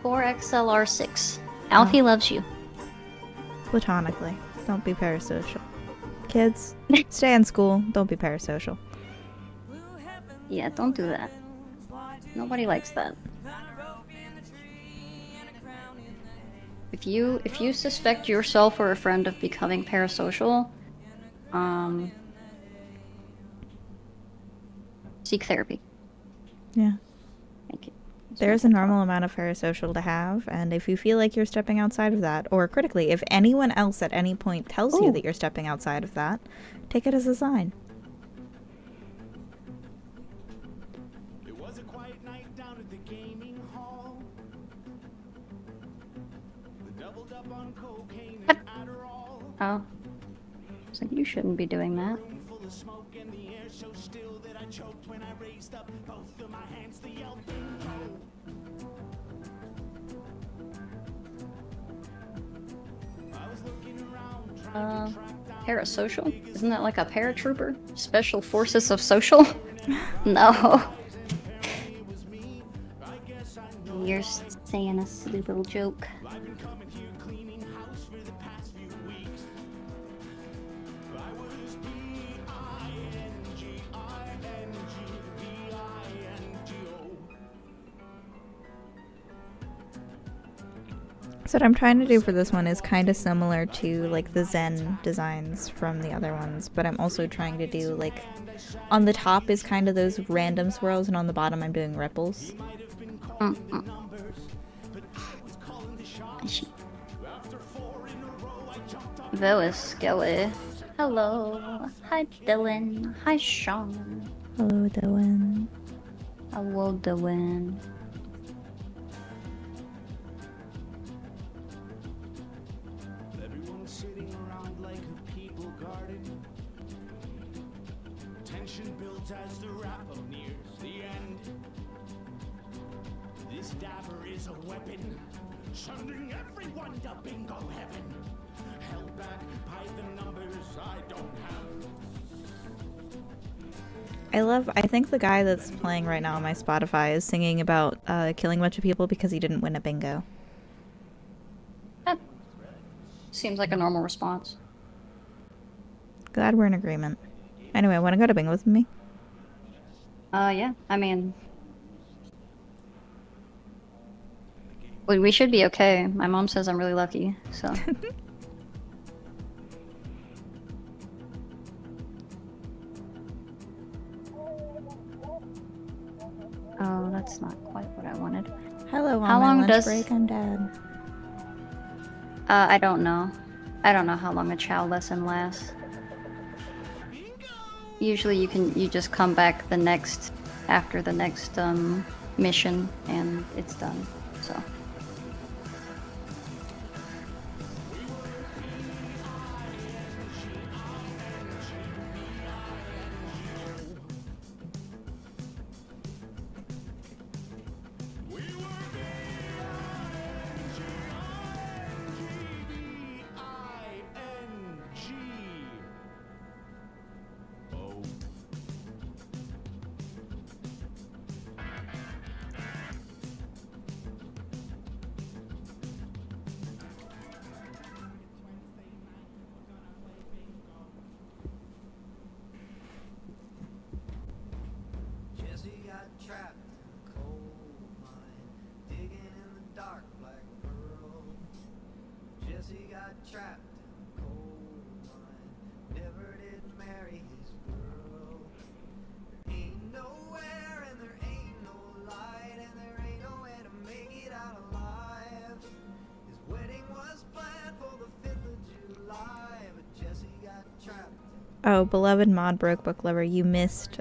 4XLR6. Alfie loves you. Platonically. Don't be parasocial. Kids, stay in school. Don't be parasocial. Yeah, don't do that. Nobody likes that. If you suspect yourself or a friend of becoming parasocial, seek therapy. Yeah. Thank you. There's a normal amount of parasocial to have, and if you feel like you're stepping outside of that, or critically, if anyone else at any point tells you that you're stepping outside of that, take it as a sign. It was a quiet night down at the gaming hall. We doubled up on cocaine and Adderall. Oh. So you shouldn't be doing that. Room full of smoke and the air so still that I choked when I raised up both of my hands to yell bingo. I was looking around trying to track down Parasocial? Isn't that like a paratrooper? Special Forces of Social? No. You're saying a silly little joke. I've been coming here cleaning house for the past few weeks. I was P-I-N-G-I-N-G-V-I-N-G-O. So what I'm trying to do for this one is kind of similar to like the Zen designs from the other ones, but I'm also trying to do like on the top is kind of those random swirls, and on the bottom I'm doing ripples. Very Skelly. Hello. Hi, Dylan. Hi, Sean. Hello, Dylan. Hello, Dylan. Everyone sitting around like a people garden. Tension builds as the wrap-up nears the end. This dabber is a weapon, sending everyone to bingo heaven. Held back by the numbers I don't have. I think the guy that's playing right now on my Spotify is singing about killing a bunch of people because he didn't win a bingo. Seems like a normal response. Glad we're in agreement. Anyway, want to go to bingo with me? Yeah. I mean, we should be okay. My mom says I'm really lucky, so. Oh, that's not quite what I wanted. Hello, on How my long lunch does- break, I'm dead. I don't know. I don't know how long a chow lesson lasts. Usually you just come back after the next mission and it's done. So. Jesse got trapped in a coal mine, digging in the dark black pearl. Jesse got trapped in a coal mine, never did marry his girl. There ain't nowhere and there ain't no light and there ain't no way to make it out alive. His wedding was planned for the 5th of July, but Jesse got trapped. Oh, beloved mod broke book lover, you missed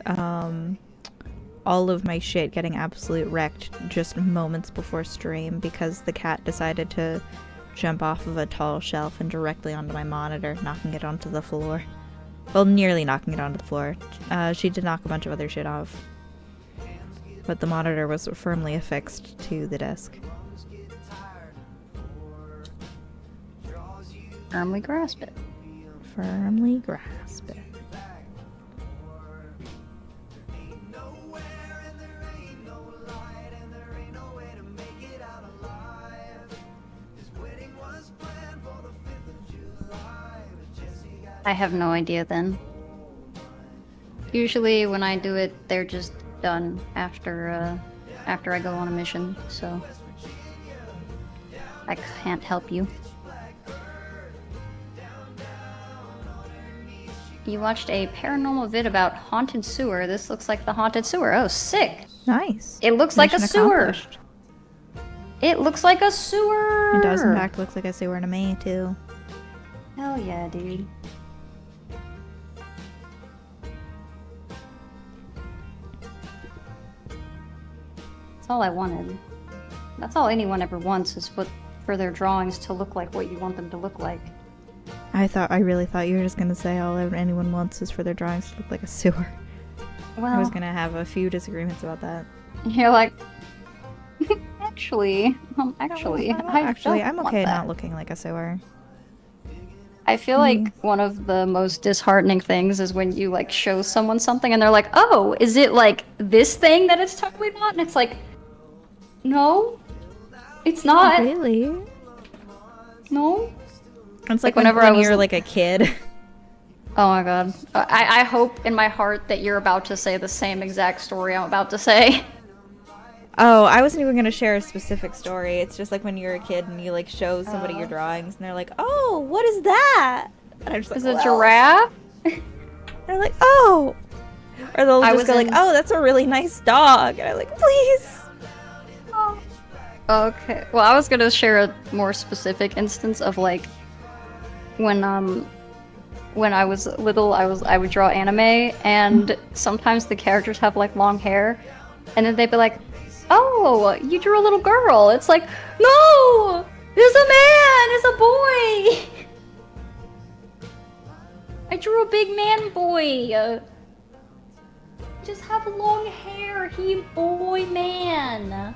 all of my shit getting absolute wrecked just moments before stream because the cat decided to jump off of a tall shelf and directly onto my monitor, knocking it onto the floor. Well, nearly knocking it onto the floor. She did knock a bunch of other shit off. But the monitor was firmly affixed to the desk. Firmly grasp it. Firmly grasp it. I have no idea then. Usually when I do it, they're just done after I go on a mission, so I can't help you. You watched a paranormal vid about haunted sewer. This looks like the haunted sewer. Oh, sick. Nice. It looks like a Mission sewer. accomplished. It looks like a sewer. It does in fact look like a sewer to me too. Hell yeah, dude. That's all I wanted. That's all anyone ever wants is for their drawings to look like what you want them to look like. I really thought you were just gonna say all anyone wants is for their drawings to look like a sewer. Well, I was gonna have a few disagreements about that. you're like, actually, I'm I'm don't want okay that. not looking like a sewer. I feel like one of the most disheartening things is when you like show someone something and they're like, "Oh, is it like this thing that it's totally not?" And it's like, "No, it's not. Really? No." It's Like, like whenever when I was you're l- like a kid. Oh my god. I hope in my heart that you're about to say the same exact story I'm about to say. Oh, I wasn't even gonna share a specific story. It's just like when you're a kid and you like show somebody your drawings and they're like, "Oh, what is that?" And I'm just like, Is it a "Well." giraffe? They're like, "Oh," or they'll I just was go like, in- "Oh, that's a really nice dog," and I'm like, "Please." Okay. Well, I was gonna share a more specific instance of like when I was little, I would draw anime, and sometimes the characters have like long hair, and then they'd be like, "Oh, you drew a little girl." It's like, no, it's a man, it's a boy. I drew a big man boy. Just have long hair, he boy man.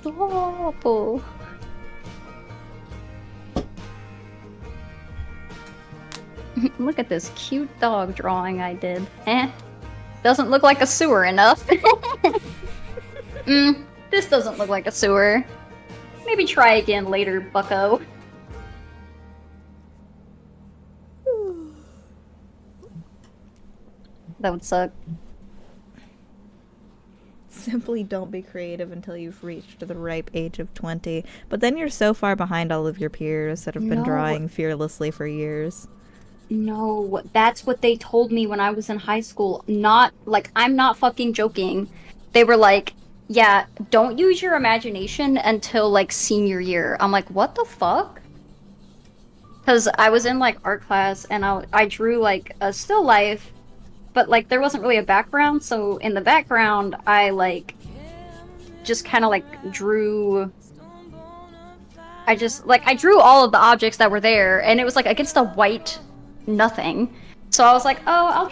Stop. Look at this cute dog drawing I did. Doesn't look like a sewer enough. This doesn't look like a sewer. Maybe try again later, bucko. That would suck. Simply don't be creative until you've reached the ripe age of 20. But then you're so far behind all of your peers that have been No. drawing fearlessly for years. No, that's what they told me when I was in high school. Not, like, I'm not fucking joking. They were like, yeah, don't use your imagination until, like, senior year. I'm like, what the fuck? Because I was in, like, art class, and I drew, like, a still life, but, like, there wasn't really a background, so in the background, I, like, just kind of, like, drew... I drew all of the objects that were there, and it was, like, against a white nothing. So I was like, oh, I'll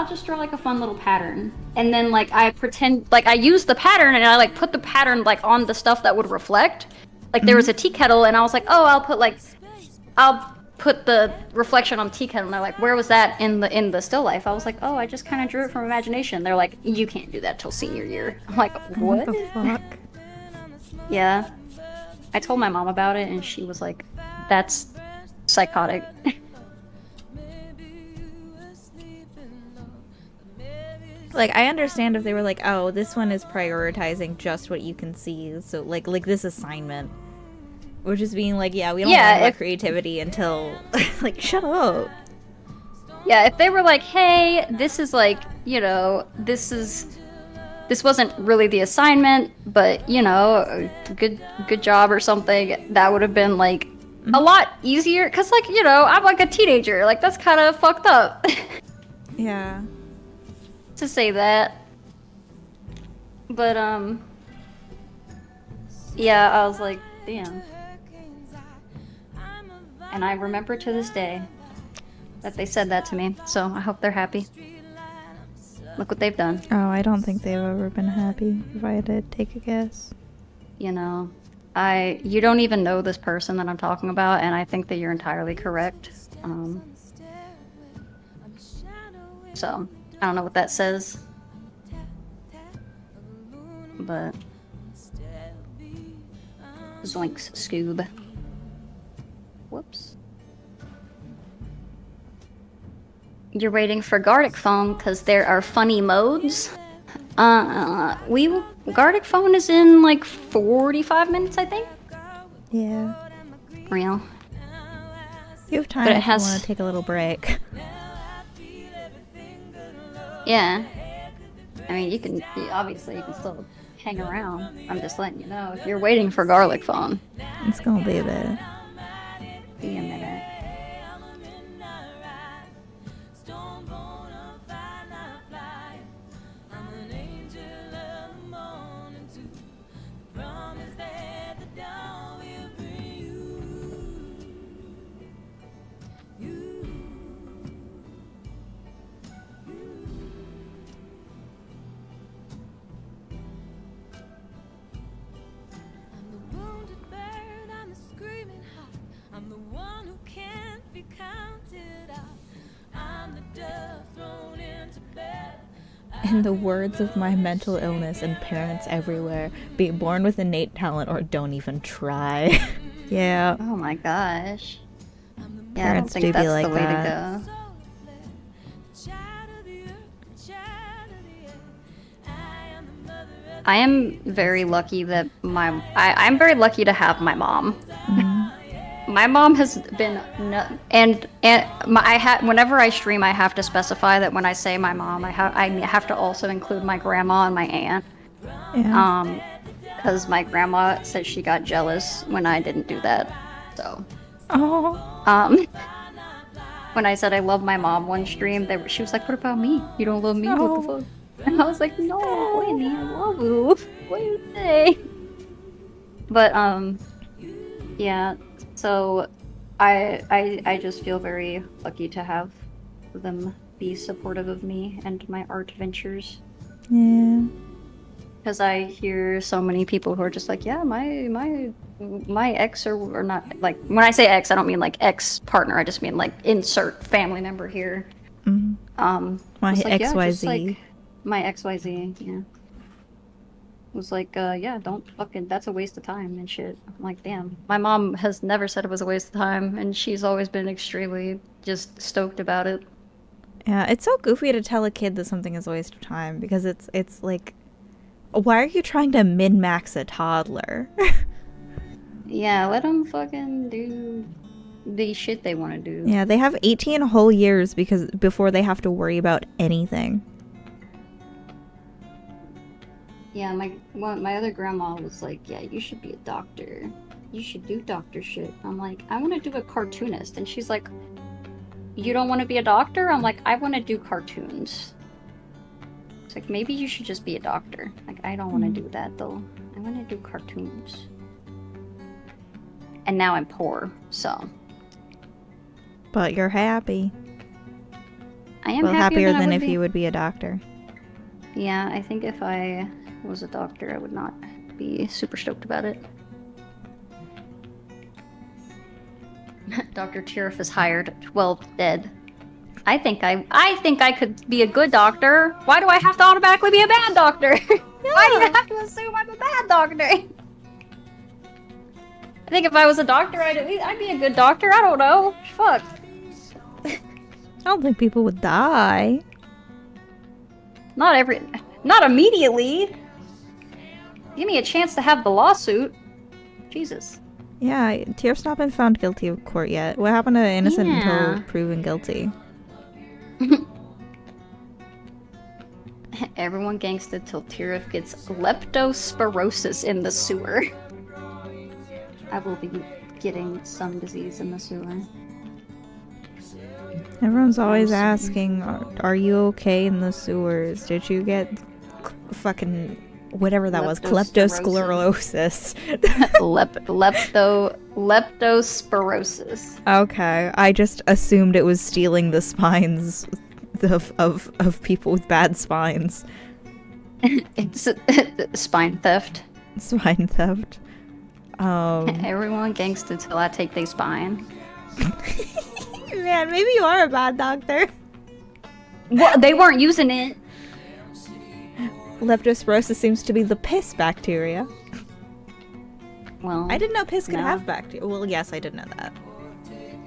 just draw like a fun little pattern. And then like I pretend like I used the pattern and I like put the pattern like on the stuff that would reflect. Like there was a tea kettle and I was like, oh, I'll put the reflection on tea kettle. And they're like, where was that in the still life? I was like, oh, I just kind of drew it from imagination. They're like, you can't do that till senior year. I'm like, what? What the fuck? Yeah. I told my mom about it and she was like, that's psychotic. Like, I understand if they were like, oh, this one is prioritizing just what you can see. So, like this assignment. We're just being like, yeah, we don't learn about creativity until, like, shut up. Yeah, if they were like, hey, this is like, you know, this wasn't really the assignment, but, you know, good job or something, that would have been, like, a lot easier. Because, like, you know, I'm like a teenager. Like, that's kind of fucked up. Yeah. To say that. But, yeah, I was like, damn. And I remember to this day that they said that to me, so I hope they're happy. Look what they've done. Oh, I don't think they've ever been happy, if I had to take a guess. You know, you don't even know this person that I'm talking about, and I think that you're entirely correct. So, I don't know what that says. But... Zoinks, Scoob. Whoops. You're waiting for Gartic Phone because there are funny modes. Gartic Phone is in like 45 minutes, I think. Yeah. Real. You have time But it if has- you want to take a little break. Yeah. I mean, obviously you can still hang around. I'm just letting you know if you're waiting for Garlic Phone. It's gonna be a bit. Be a minute. In the words of my mental illness and parents everywhere, be born with innate talent or don't even try. Yeah. Oh my gosh. Yeah, I don't Parents think do be that's like the way that. to go. I am very lucky that I'm very lucky to have my mom. My mom has been whenever I stream, I have to specify that when I say my mom, I have to also include my grandma and my aunt. Yeah. Because my grandma said she got jealous when I didn't do that. So, Oh. when I said I love my mom one stream, she was like, "What about me? You don't love me? What the Oh. fuck?" And I was like, "No, Whitney, I love you. What do you say?" But yeah. So, I just feel very lucky to have them be supportive of me and my art ventures. Yeah. Because I hear so many people who are just like, yeah, my ex or not, like, when I say ex, I don't mean like ex partner. I just mean like insert family member here. My was like, yeah, just XYZ. like my XYZ, yeah. Was like, yeah, don't fucking, that's a waste of time and shit. I'm like, damn. My mom has never said it was a waste of time, and she's always been extremely just stoked about it. Yeah, it's so goofy to tell a kid that something is a waste of time because it's like, why are you trying to min-max a toddler? Yeah, let them fucking do the shit they want to do. Yeah, they have 18 whole years before they have to worry about anything. Yeah, my other grandma was like, yeah, you should be a doctor. You should do doctor shit. I'm like, I want to do a cartoonist. And she's like, you don't want to be a doctor? I'm like, I want to do cartoons. It's like, maybe you should just be a doctor. Like, I don't want to do that, though. I want to do cartoons. And now I'm poor, so. But you're happy. I am well, happier than if be. you would be a doctor. Yeah, I think if I was a doctor, I would not be super stoked about it. Dr. Tiriff is hired. 12 dead. I think I could be a good doctor. Why do I have to automatically be a bad doctor? Why do you have to assume I'm a bad doctor? I think if I was a doctor, I'd be a good doctor. I don't know. Fuck. I don't think people would die. Not immediately. Give me a chance to have the lawsuit. Jesus. Yeah, Tiriff's not been found guilty of court yet. What happened to innocent Yeah. until proven guilty? Everyone gangsted till Tiriff gets leptospirosis in the sewer. I will be getting some disease in the sewer. Everyone's always asking, are you okay in the sewers? Did you get fucking whatever that was, kleptosclerosis? Leptospirosis. Okay, I just assumed it was stealing the spines of people with bad spines. It's spine theft. Spine theft. Everyone gangsted till I take their spine. Man, maybe you are a bad doctor. Well, they weren't using it. Leptospirosis seems to be the piss bacteria. Well, I didn't know piss could no. have bacteria. Well, yes, I did know that.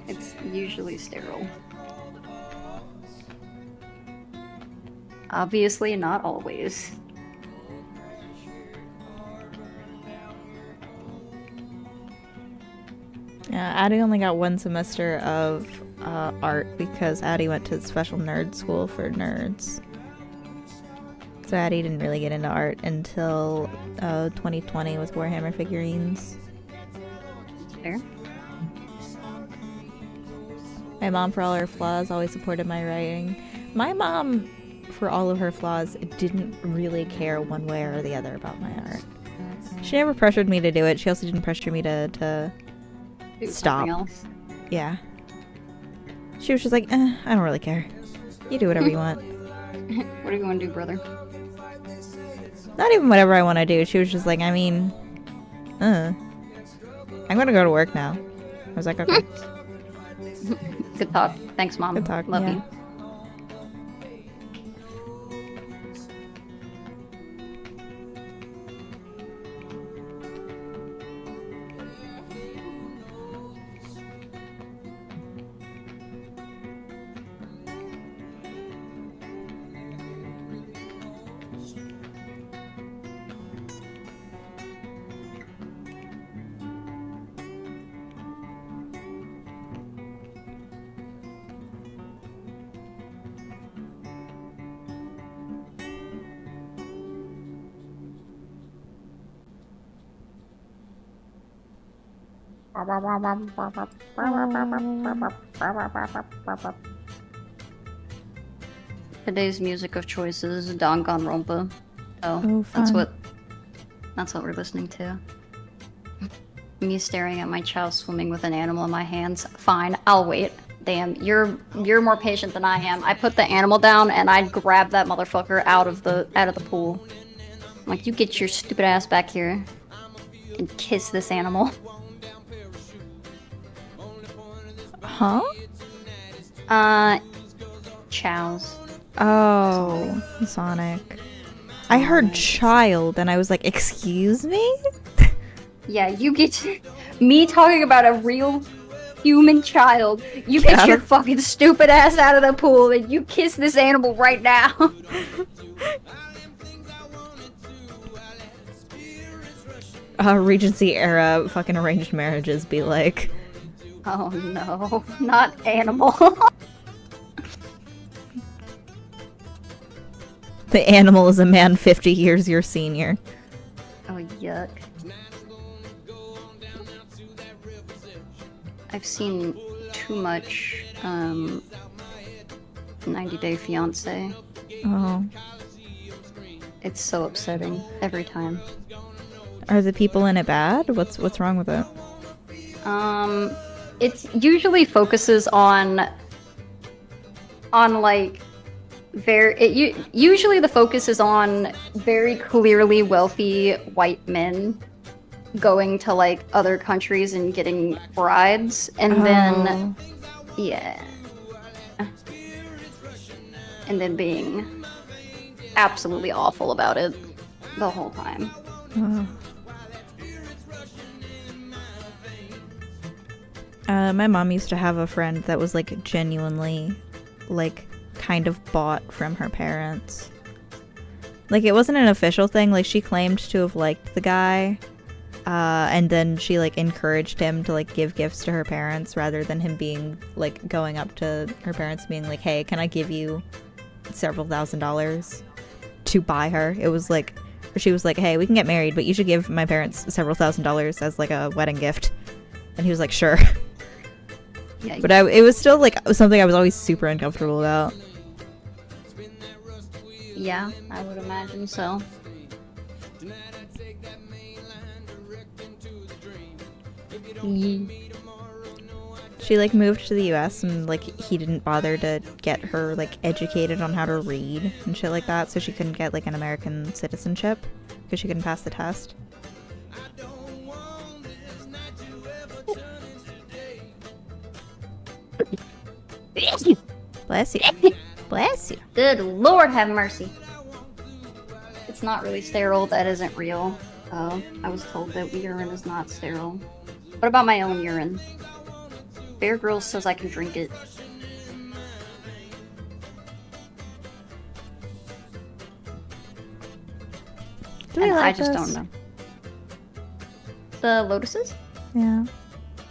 It's usually sterile. Obviously, not always. Yeah, Addie only got one semester of art because Addie went to special nerd school for nerds. So Addie didn't really get into art until 2020 with Warhammer figurines. Fair. My mom, for all her flaws, always supported my writing. My mom, for all of her flaws, didn't really care one way or the other about my art. She never pressured me to do it. She also didn't pressure me to Do stop. something else. Yeah. She was just like, I don't really care. You do whatever you want. What are you going to do, brother? Not even whatever I want to do. She was just like, I mean, I'm going to go to work now. I was like, okay. Good talk. Thanks, Mom. Good talk. Love Yeah. you. Today's music of choice is Danganronpa. Oh, That's fun. what we're listening to. Me staring at my child swimming with an animal in my hands. Fine, I'll wait. Damn, you're more patient than I am. I put the animal down and I grab that motherfucker out of the pool. I'm like, you get your stupid ass back here and kiss this animal. Huh? Chows. Oh, Sonic. I heard child and I was like, excuse me? Yeah, you get me talking about a real human child. You get your fucking stupid ass out of the pool and you kiss this animal right now. Regency era fucking arranged marriages be like. Oh no, not animal. The animal is a man 50 years your senior. Oh, yuck. I've seen too much 90 Day Fiancé. Oh. It's so upsetting every time. Are the people in it bad? What's wrong with it? It usually focuses on like usually the focus is on very clearly wealthy white men going to like other countries and getting brides, and then and then being absolutely awful about it the whole time. My mom used to have a friend that was like genuinely like kind of bought from her parents. Like, it wasn't an official thing. Like, she claimed to have liked the guy, and then she like encouraged him to like give gifts to her parents rather than him being like going up to her parents being like, hey, can I give you several $1,000s to buy her? It was like, she was like, hey, we can get married, but you should give my parents several $1,000s as like a wedding gift. And he was like, sure. Yeah, But it was still like something I was always super uncomfortable about. yeah, I would imagine so. She like moved to the US and like he didn't bother to get her like educated on how to read and shit like that, so she couldn't get like an American citizenship because she couldn't pass the test. Bless you. Bless you. Good Lord, have mercy. It's not really sterile. That isn't real. I was told that urine is not sterile. What about my own urine? Bear Grylls says I can drink it. Do And we like I just this? don't know. The lotuses? Yeah.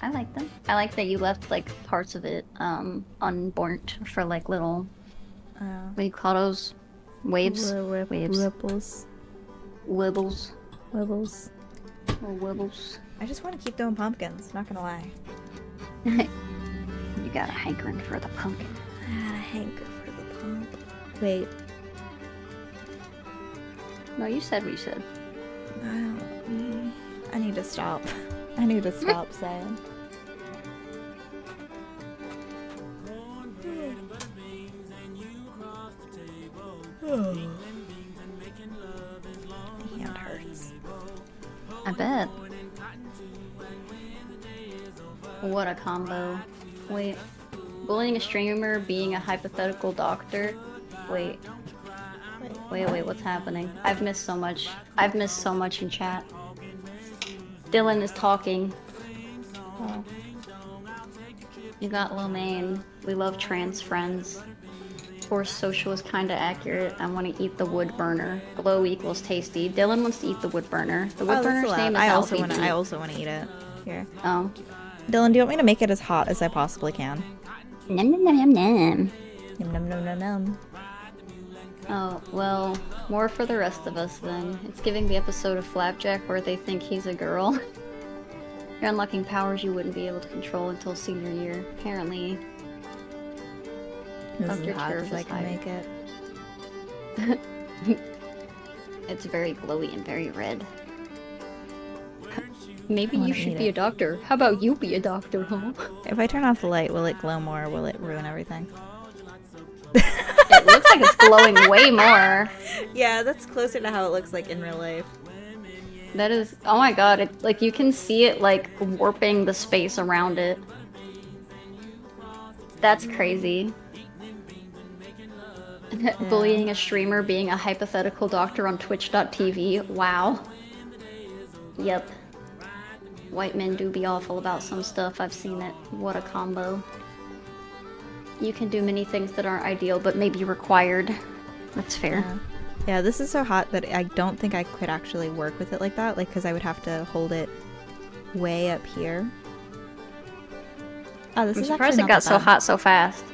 I like them. I like that you left like parts of it unburnt for like little what do you call those? Waves? Waves. Ripples. Wibbles. Wibbles. Little wibbles. I just want to keep doing pumpkins, not gonna lie. You got a hankering for the pumpkin. I had a hanker for the pump. Wait. No, you said what you said. I need to stop. I need to stop saying. My hand hurts. I bet. What a combo. Wait. Bullying a streamer, being a hypothetical doctor? Wait, what's happening? I've missed so much. I've missed so much in chat. Dylan is talking. Oh. You got lo mein. We love trans friends. Force social is kinda accurate. I want to eat the wood burner. Glow equals tasty. Dylan wants to eat the wood burner. The wood burner's name is I Alphiebeet. also want to eat it. Here. Oh. Dylan, do you want me to make it as hot as I possibly can? Nom nom nom nom nom. Yum num num num num. Oh, well, more for the rest of us then. It's giving the episode of Flapjack where they think he's a girl. You're unlocking powers you wouldn't be able to control until senior year. Apparently, This Dr. is hot Tariff as I is can hiding. make it. It's very glowy and very red. Maybe I you wanna should eat be a it. doctor. How about you be a doctor, huh? If I turn off the light, will it glow more or will it ruin everything? It looks like it's glowing way more. Yeah, that's closer to how it looks like in real life. That is, oh my god, it, like you can see it like warping the space around it. That's crazy. Bullying a streamer, being a hypothetical doctor on twitch.tv. Wow. Yep. White men do be awful about some stuff. I've seen it. What a combo. You can do many things that aren't ideal, but maybe required. That's fair. Yeah. Yeah, this is so hot that I don't think I could actually work with it like that, like, because I would have to hold it way up here. Oh, this I'm is surprised actually it got not so that bad. hot so fast.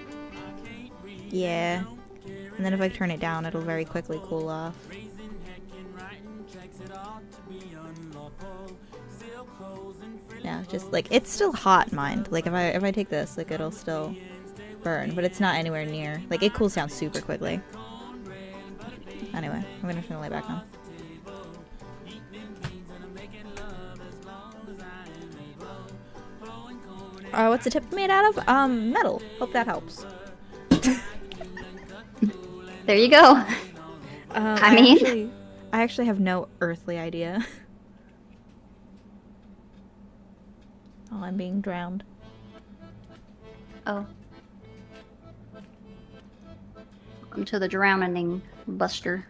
Yeah. And then if I turn it down, it'll very quickly cool off. Yeah, just like it's still hot, mind. Like if I take this, like it'll still burn, but it's not anywhere near. Like it cools down super quickly. Anyway, I'm gonna turn the light back on. What's the tip made out of? Metal. Hope that helps. There you go. I mean, I actually have no earthly idea. Oh, I'm being drowned. oh. Welcome to the drowning buster.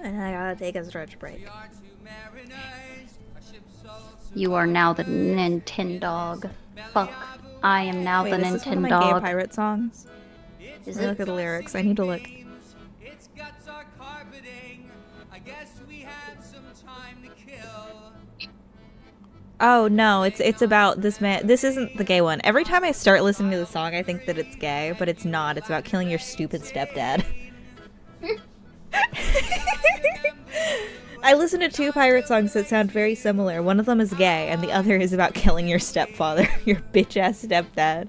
And I gotta take a stretch break. You are now the Nintendog. Fuck. I am now Wait, the this is one of my gay Nintendog. pirate songs. Is Let me it? look at the lyrics. I need to look. Its guts are carpeting. I guess we had some time to kill. Oh no, it's about this man. This isn't the gay one. Every time I start listening to the song, I think that it's gay, but it's not. It's about killing your stupid stepdad. I listen to two pirate songs that sound very similar. One of them is gay, and the other is about killing your stepfather, your bitch ass stepdad.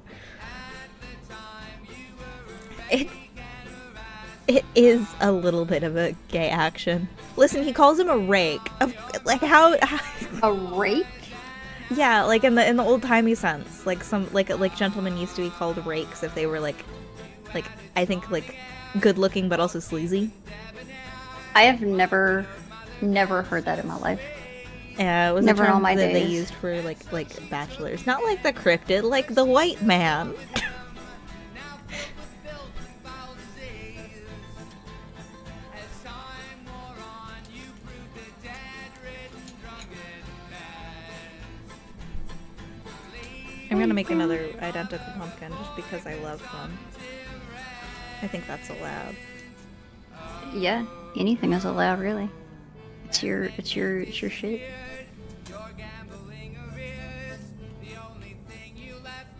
It is a little bit of a gay action. Listen, he calls him a rake. Like how A rake? yeah, like in the old timey sense, like some like gentlemen used to be called rakes if they were like I think like good looking but also sleazy. I have never heard that in my life. Yeah, it was Never a in term all my that they days. used for like bachelors, not like the cryptid, like the white man. I'm gonna make another identical pumpkin just because I love them. I think that's allowed. Yeah, anything is allowed, really. It's your shit.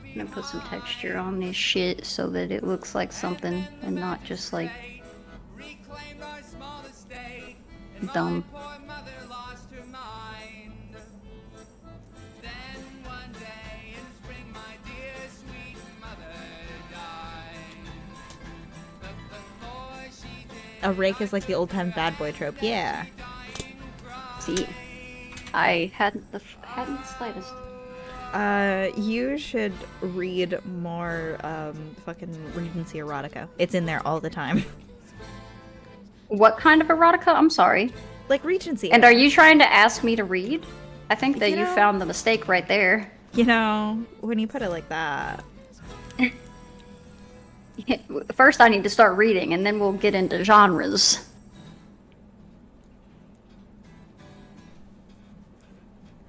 I'm gonna put some texture on this shit so that it looks like something and not just like dumb. A rake is like the old time bad boy trope. Yeah. See, I hadn't the slightest. You should read more fucking Regency erotica. It's in there all the time. What kind of erotica? I'm sorry. Like Regency. And are you trying to ask me to read? I think that You you know- found the mistake right there. You know, when you put it like that. First, I need to start reading, and then we'll get into genres.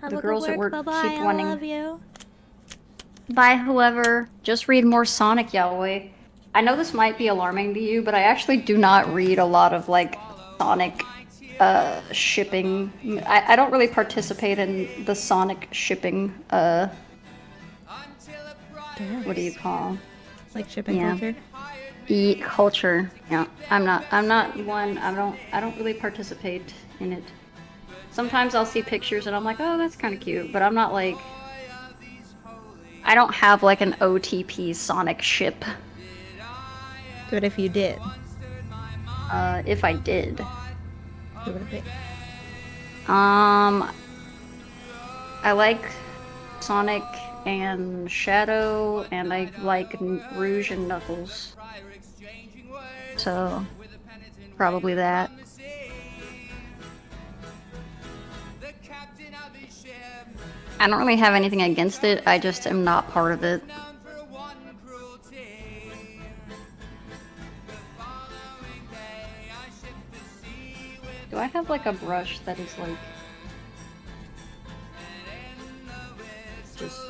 The girls at work keep wanting. I love you. Bye, whoever. Just read more Sonic, Yahweh. I know this might be alarming to you, but I actually do not read a lot of like Sonic shipping. I don't really participate in the Sonic shipping. What do you call? Like shipping Yeah. culture. Culture. Yeah, I'm not one. I don't really participate in it. Sometimes I'll see pictures and I'm like, oh, that's kind of cute, but I'm not like, I don't have like an OTP Sonic ship. But if you did, If I did, who would it be? I like Sonic and Shadow, and I like Rouge and Knuckles. So, probably that. I don't really have anything against it, I just am not part of it. Do I have like a brush that is like just...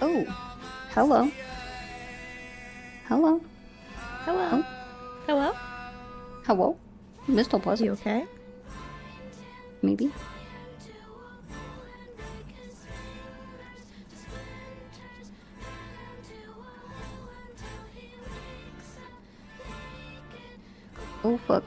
Oh, hello. Hello. Hello. Hello. Hello. Mr. Pleasant. You okay? Maybe. Oh fuck.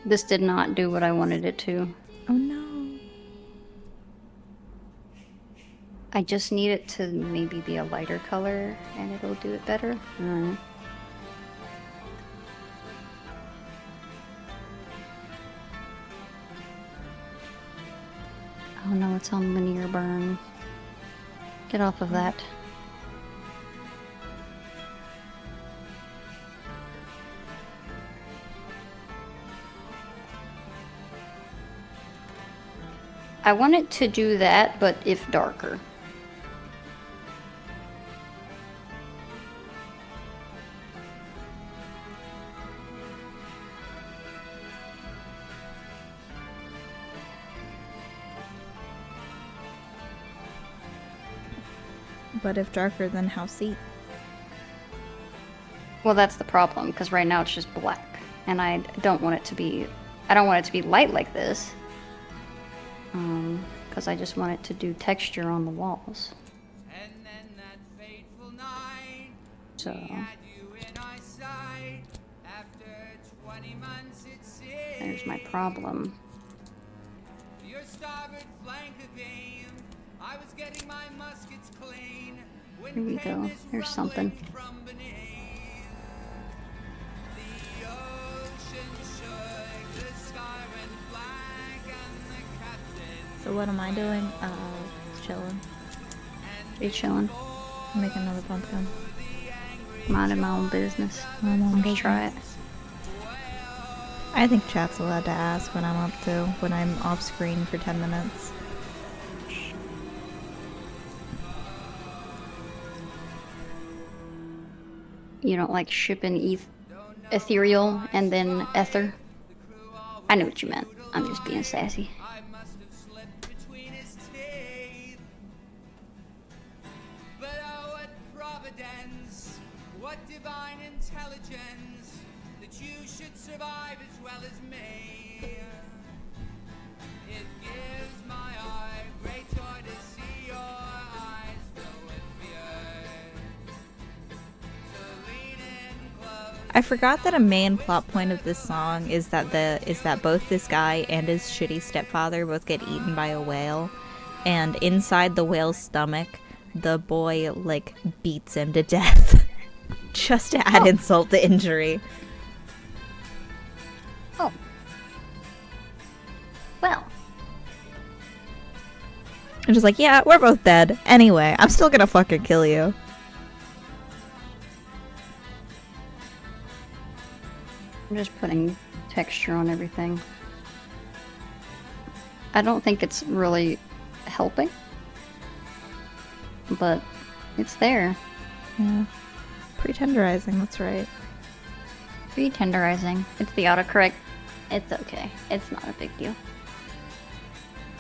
This did not do what I wanted it to. Oh no. I just need it to maybe be a lighter color and it'll do it better. Oh no, it's on linear burn. Get off of that. I want it to do that, but if darker. But if darker, then how see? Well, that's the problem, because right now it's just black, and I don't want it to be. I don't want it to be light like this. Because I just want it to do texture on the walls. So. There's my problem. Here we go. There's something. So what am I doing? Chilling. Are you chilling? Make another pumpkin. Minding my own business. Let's try it. I think chat's allowed to ask when I'm up to, when I'm off screen for 10 minutes. You don't like shipping ethereal and then ether? I know what you meant. I'm just being sassy. What divine intelligence that you should survive as well as me. It gives my heart great joy to see your eyes fill with fear. So lean in close. I forgot that a main plot point of this song is that both this guy and his shitty stepfather both get eaten by a whale, and inside the whale's stomach, the boy like beats him to death. Just to add insult to injury. Oh. Well. I'm just like, yeah, we're both dead. Anyway, I'm still gonna fucking kill you. I'm just putting texture on everything. I don't think it's really helping. But it's there. Yeah. Pre-tenderizing, that's right. Pre-tenderizing. It's the autocorrect. It's okay. It's not a big deal.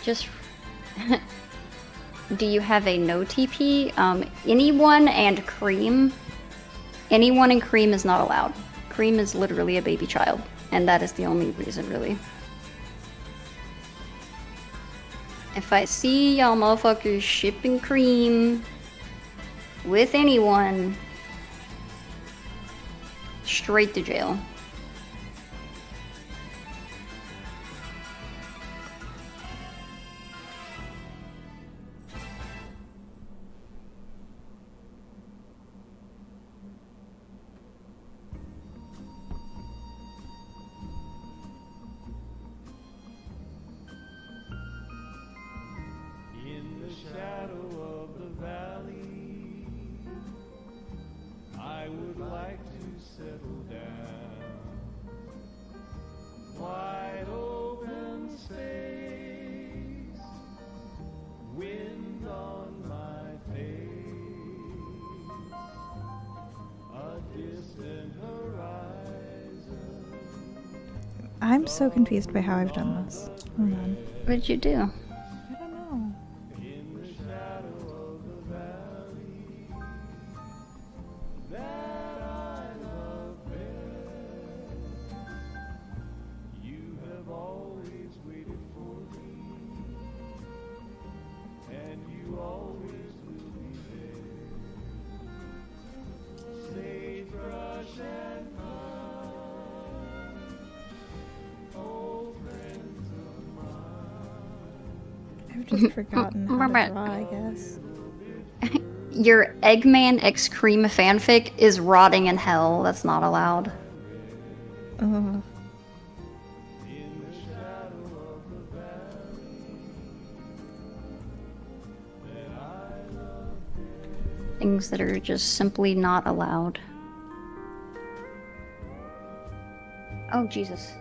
Just... do you have a no TP? Anyone and Cream. Anyone and Cream is not allowed. Cream is literally a baby child, and that is the only reason, really. If I see y'all motherfuckers shipping Cream with anyone, straight to jail. In the shadow of the valley, I would like to settle down. Wide open space, wind on my face, a distant horizon. I'm so confused by how I've done this. Hold on. What did you do? I don't know. In the shadow of the valley that I love best, you have always waited for me, and you always will be there. Sagebrush and pine, old friends of mine. I've just forgotten how to draw, I guess. Your Eggman X Cream fanfic is rotting in hell. That's not allowed. Ugh. Things that are just simply not allowed. Oh, Jesus.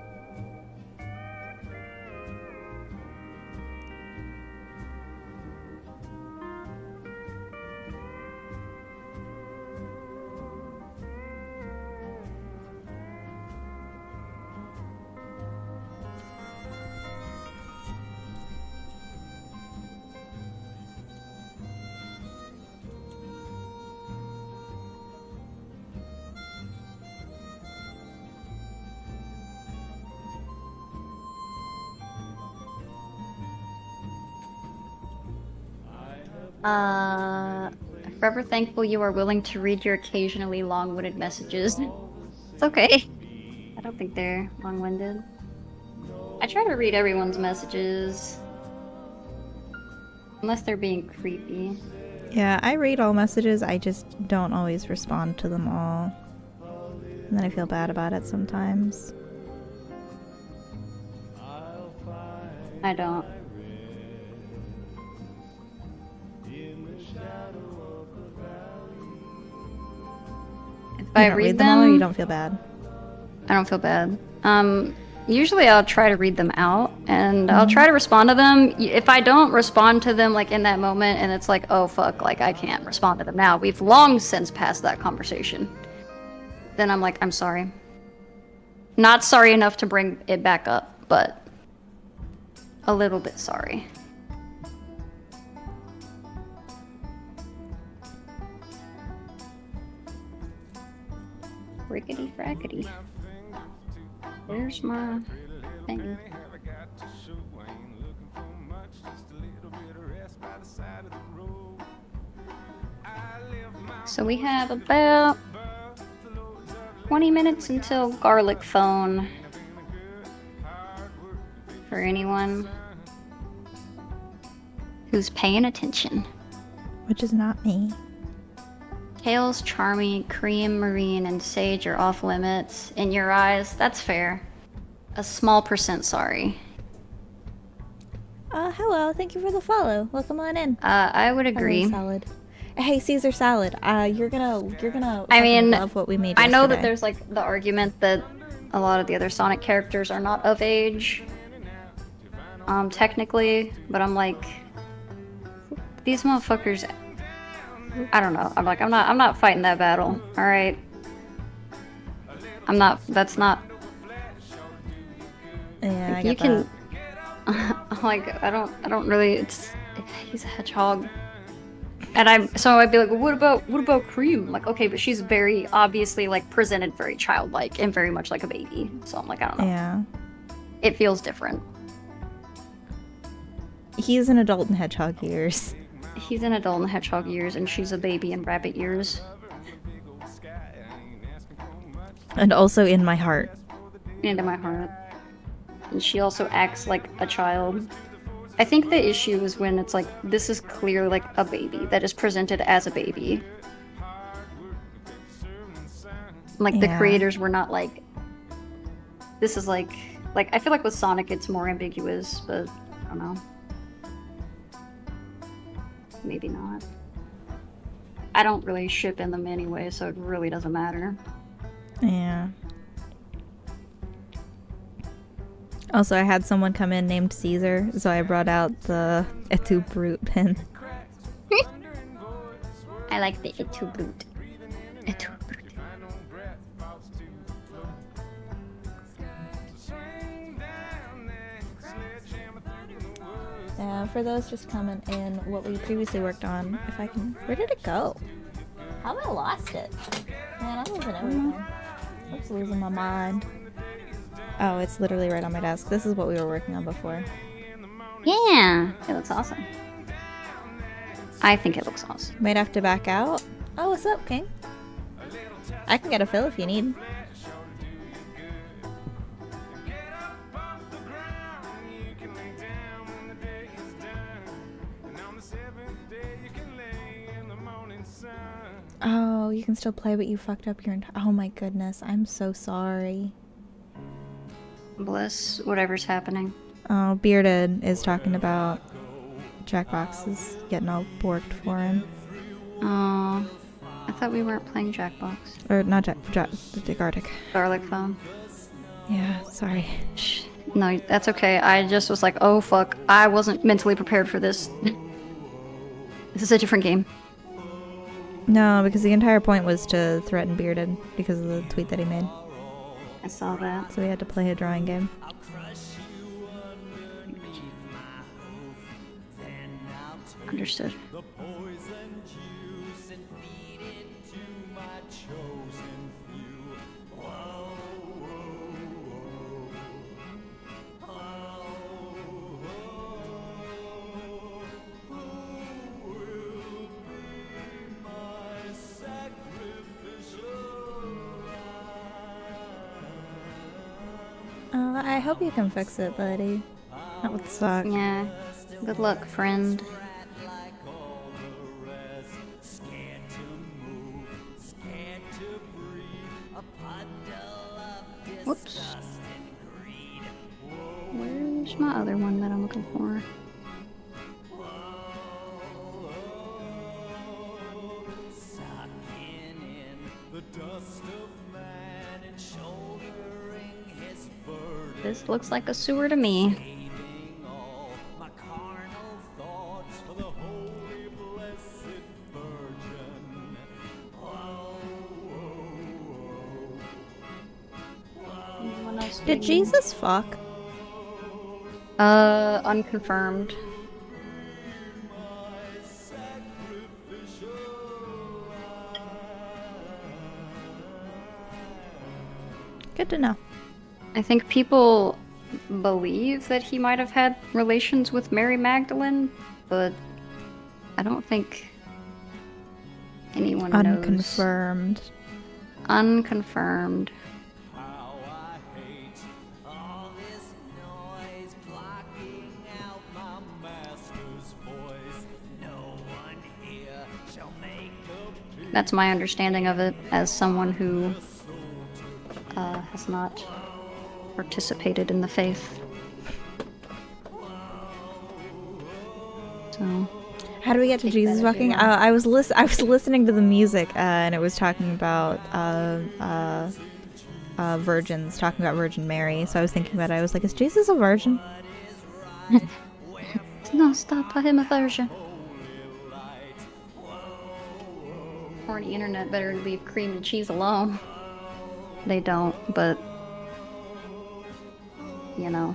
Forever thankful you are willing to read your occasionally long-winded messages. It's okay. I don't think they're long-winded. I try to read everyone's messages. Unless they're being creepy. Yeah, I read all messages, I just don't always respond to them all. And then I feel bad about it sometimes. I don't. If I You don't read them all, or them, you don't feel bad? I don't feel bad. Usually I'll try to read them out, and I'll try to respond to them. If I don't respond to them, like, in that moment, and it's like, oh, fuck, like, I can't respond to them now. We've long since passed that conversation. Then I'm like, I'm sorry. Not sorry enough to bring it back up, but a little bit sorry. Rickety frackety. Where's my thing? So we have about 20 minutes until garlic phone. For anyone who's paying attention. Which is not me. Tails, Charmy, Cream, Marine, and Sage are off limits. In your eyes, that's fair. A small percent sorry. Hello, thank you for the follow. Welcome on in. I would agree. Hello, salad. Hey, Caesar salad. You're gonna I mean, love what we made I know that yesterday. there's like the argument that a lot of the other Sonic characters are not of age. Technically, but I'm like, these motherfuckers, I don't know. I'm not fighting that battle. All right. That's not. Yeah, I You get can, like, I don't really. It's He's a hedgehog. And I'd be like, well, what about Cream? Like, okay, but she's very obviously like presented very childlike and very much like a baby. So I'm like, I don't know. Yeah. It feels different. He's an adult in hedgehog years. He's an adult in hedgehog years, and she's a baby in rabbit years. And also in my heart. And in my heart. And she also acts like a child. I think the issue is when it's like, this is clearly like a baby that is presented as a baby. Like, the Yeah. creators were not like, this is like, I feel like with Sonic it's more ambiguous, but I don't know. Maybe not. I don't really ship in them anyway, so it really doesn't matter. Yeah. Also, I had someone come in named Caesar, so I brought out the Et tu Brute pin. I like the Et tu Brute. Et tu Brute. For those just coming in, what we previously worked on, if I can... Where did it go? How have I lost it? Man, I'm losing everything. I'm just losing my mind. Oh, it's literally right on my desk. This is what we were working on before. Yeah, it looks awesome. I think it looks awesome. Might have to back out. Oh, what's up, King? I can get a fill if you need. Oh, you can still play, but you fucked up your entire... Oh my goodness, I'm so sorry. Bless whatever's happening. Oh, Bearded is talking about Jackbox is getting all borked for him. Oh, I thought we weren't playing Jackbox. Or not the Gartic. Garlic phone. Yeah, sorry. Shh. No, that's okay. I just was like, oh fuck, I wasn't mentally prepared for this. This is a different game. No, because the entire point was to threaten Bearded because of the tweet that he made. I saw that. So we had to play a drawing game. Understood. I hope you can fix it, buddy. That would suck. Yeah. Good luck, friend. Whoops. Where's my other one that I'm looking for? This looks like a sewer to me. Anyone else Did doing- Jesus fuck? Unconfirmed. Good to know. I think people believe that he might have had relations with Mary Magdalene, but I don't think anyone knows. Unconfirmed. Unconfirmed. That's my understanding of it as someone who has not participated in the faith. So, How do we get to Take Jesus that as fucking? you know. I was listening to the music and it was talking about virgins, talking about Virgin Mary. So I was thinking about it. I was like, is Jesus a virgin? no, stop! I him a virgin. Horny internet better leave cream and cheese alone. They don't, but you know.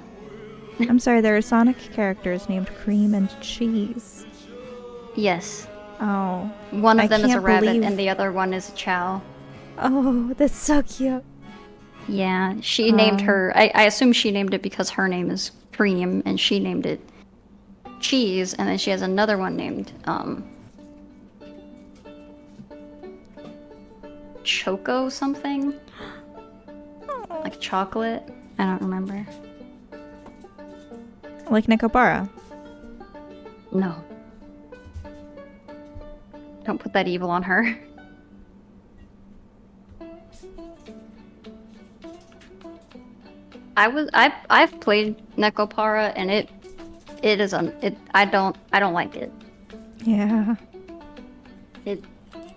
I'm sorry, there are Sonic characters named Cream and Cheese. Yes. Oh. One of I them is a can't rabbit believe- and the other one is a chow. Oh, that's so cute. Yeah, she named her. I assume she named it because her name is Cream, and she named it Cheese, and then she has another one named Choco something, like chocolate. I don't remember. Like Nekopara. No, don't put that evil on her. I've played Nekopara and it is I don't like it. Yeah.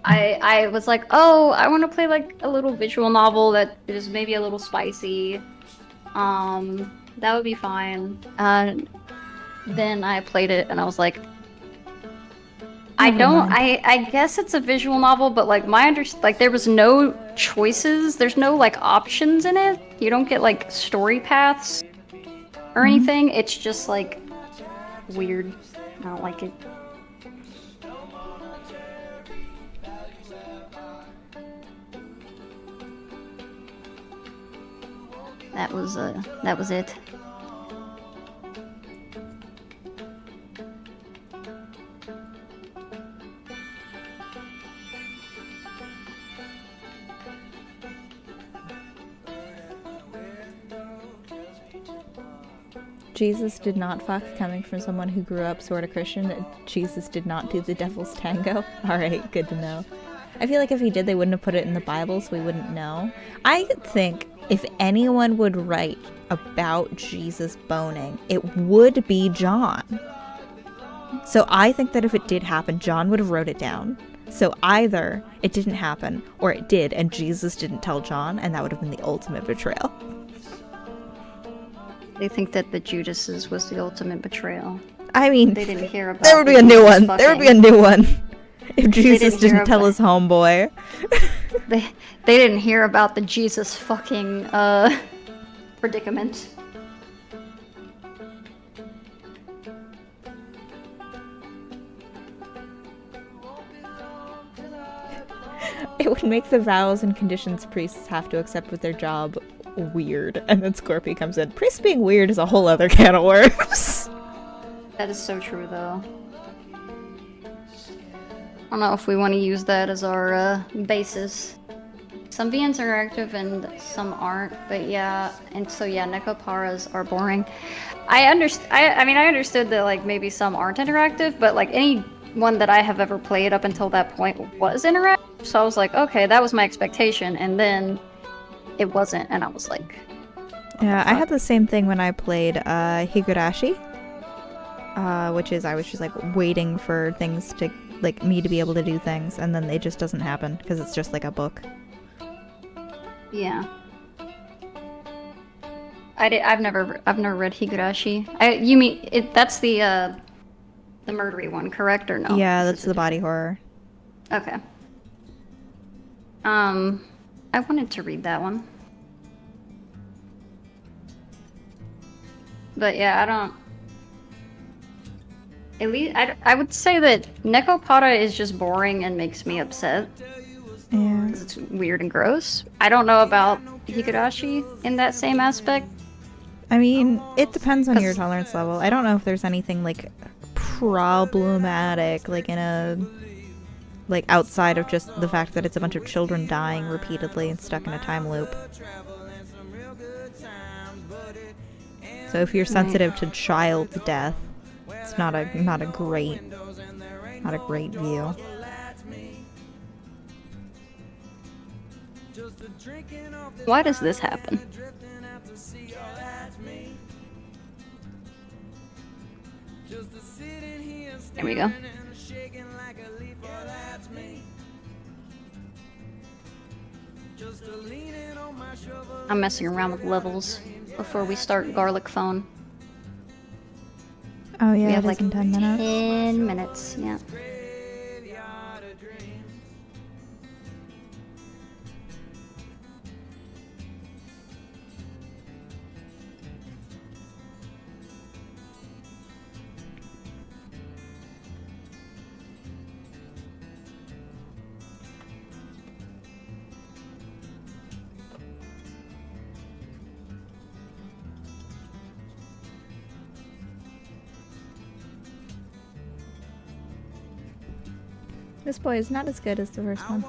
I was like, oh, I want to play like a little visual novel that is maybe a little spicy. That would be fine. Then I played it and I was like, Never mind. I guess it's a visual novel, but like there was no choices. There's no like options in it. You don't get like story paths or anything. It's just like weird. I don't like it. That was it. Jesus did not fuck, coming from someone who grew up sort of Christian, that Jesus did not do the devil's tango. Alright, good to know. I feel like if he did, they wouldn't have put it in the Bible, so we wouldn't know. I think if anyone would write about Jesus boning, it would be John. So I think that if it did happen, John would have wrote it down. So either it didn't happen, or it did, and Jesus didn't tell John, and that would have been the ultimate betrayal. They think that the Judases was the ultimate betrayal. I mean, They didn't hear about there would be the a new Jesus one. There would be a fucking. new one. If Jesus didn't hear didn't tell about- his homeboy. They didn't hear about the Jesus fucking predicament. It would make the vows and conditions priests have to accept with their job weird. And then Scorpio comes in. Priests being weird is a whole other can of worms. That is so true, though. I don't know if we want to use that as our basis. Some VNs are active and some aren't, but yeah. And so yeah, Nekoparas are boring. I mean, I understood that like maybe some aren't interactive, but like any one that I have ever played up until that point was interactive. So I was like, okay, that was my expectation, and then it wasn't, and I was like, Yeah, I had the same thing when I played Higurashi. Which is I was just like waiting for things to, like, me to be able to do things, and then it just doesn't happen because it's just like a book. yeah. I've never read Higurashi. You mean that's the murdery one, correct or no? Yeah, This that's is the body horror. Okay. I wanted to read that one. But yeah, I don't... At least, I would say that Nekopara is just boring and makes me upset. Yeah. Because it's weird and gross. I don't know about Higurashi in that same aspect. I mean, it depends on your 'Cause- tolerance level. I don't know if there's anything, like, problematic, like, in a... like, outside of just the fact that it's a bunch of children dying repeatedly and stuck in a time loop. So if you're sensitive to child death, it's not a great view. Why does this happen? There we go. I'm messing around with levels before we start Garlic Phone. Oh yeah, We it have is like in 10 minutes. 10 minutes, yeah. This boy is not as good as the first one.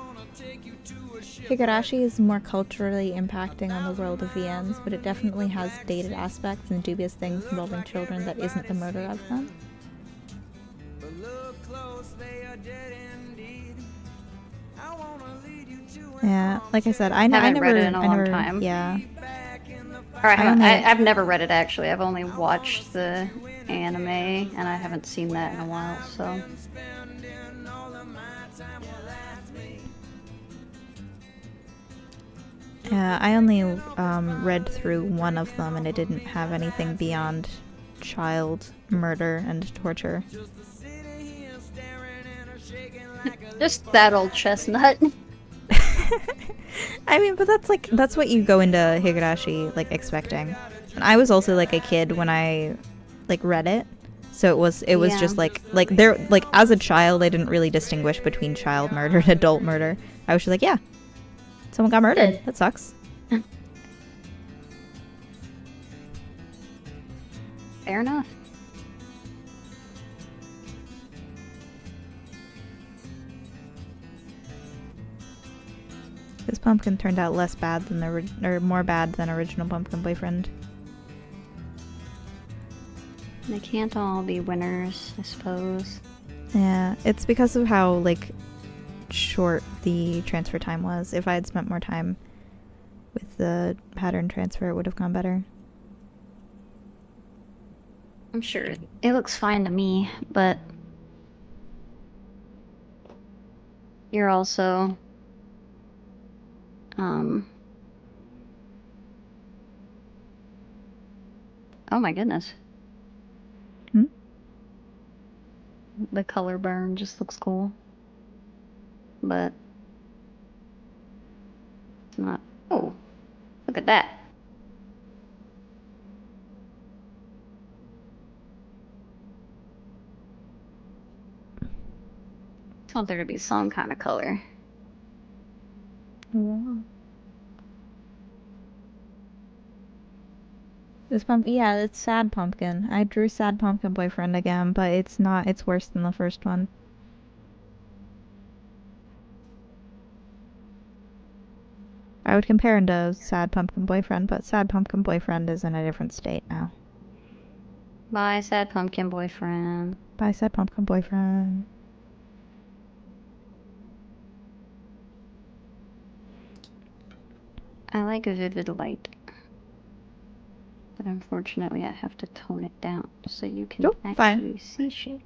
Higurashi is more culturally impacting on the world of VNs, but it definitely has dated aspects and dubious things involving children that isn't the murder of them. Yeah, like I said, I Haven't never read it in a long time. Yeah. Or I haven't, only- I've never read it actually. I've only watched the anime, and I haven't seen that in a while, so. Yeah, I only read through one of them, and it didn't have anything beyond child murder and torture. Just that old chestnut. I mean, but that's what you go into Higurashi like expecting. And I was also like a kid when I like read it, so it was Yeah. just like there like as a child I didn't really distinguish between child murder and adult murder. I was just like, yeah, someone got murdered. Good. That sucks. Fair enough. This pumpkin turned out less bad than or more bad than original Pumpkin Boyfriend. They can't all be winners, I suppose. Yeah, it's because of how like short the transfer time was. If I had spent more time with the pattern transfer, it would have gone better. I'm sure it looks fine to me, but you're also oh my goodness. Hmm? The color burn just looks cool. But it's not. Oh, look at that. I want there to be some kind of color. Wow. Yeah, it's Sad Pumpkin. I drew Sad Pumpkin Boyfriend again, but it's not. It's worse than the first one. I would compare him to Sad Pumpkin Boyfriend, but Sad Pumpkin Boyfriend is in a different state now. Bye, sad pumpkin boyfriend. Bye, Sad Pumpkin Boyfriend. I like a vivid light. But unfortunately, I have to tone it down so you can Nope, actually fine. see shit.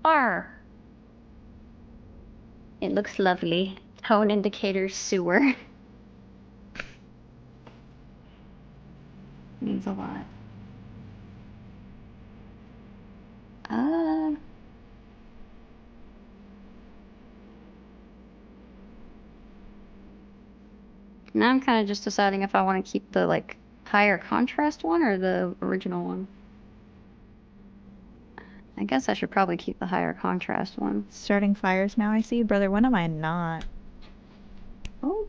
Arr! It looks lovely. Tone indicator sewer. Means a lot. Now I'm kind of just deciding if I want to keep the like higher contrast one or the original one. I guess I should probably keep the higher contrast one. Starting fires now, I see. Brother, when am I not? Oh.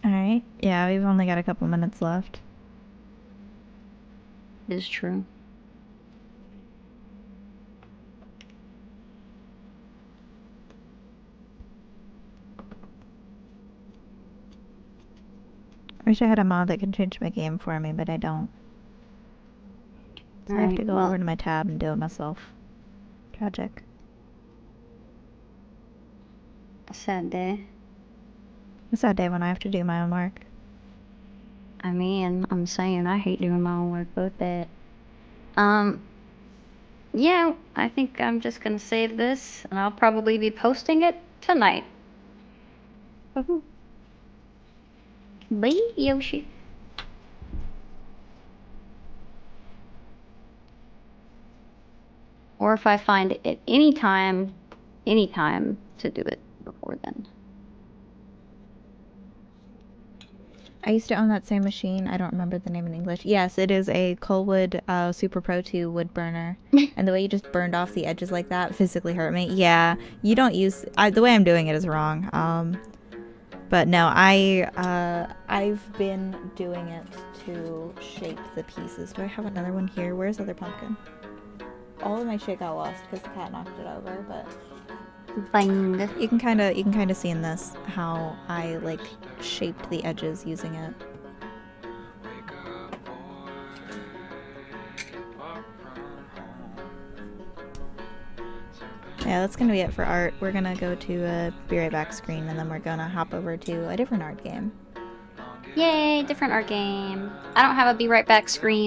Alright. Yeah, we've only got a couple minutes left. It is true. I wish I had a mod that could change my game for me, but I don't. So I have to Alright, go well, over to my tab and do it myself. Tragic. a sad day. It's that day when I have to do my own work. I mean, I'm saying I hate doing my own work, but that. Yeah, I think I'm just gonna save this, and I'll probably be posting it tonight. Bye, Yoshi. Or if I find it any time to do it before then. I used to own that same machine. I don't remember the name in English. Yes, it is a Coalwood Super Pro 2 wood burner. And the way you just burned off the edges like that physically hurt me. Yeah, you don't use... the way I'm doing it is wrong. But no, I've been doing it to shape the pieces. Do I have another one here? Where's the other pumpkin? All of my shit got lost because the cat knocked it over, but... Bang. You can kind of see in this how I like shaped the edges using it. Yeah, that's gonna be it for art. We're gonna go to a be right back screen, and then we're gonna hop over to a different art game. Yay, different art game. I don't have a be right back screen.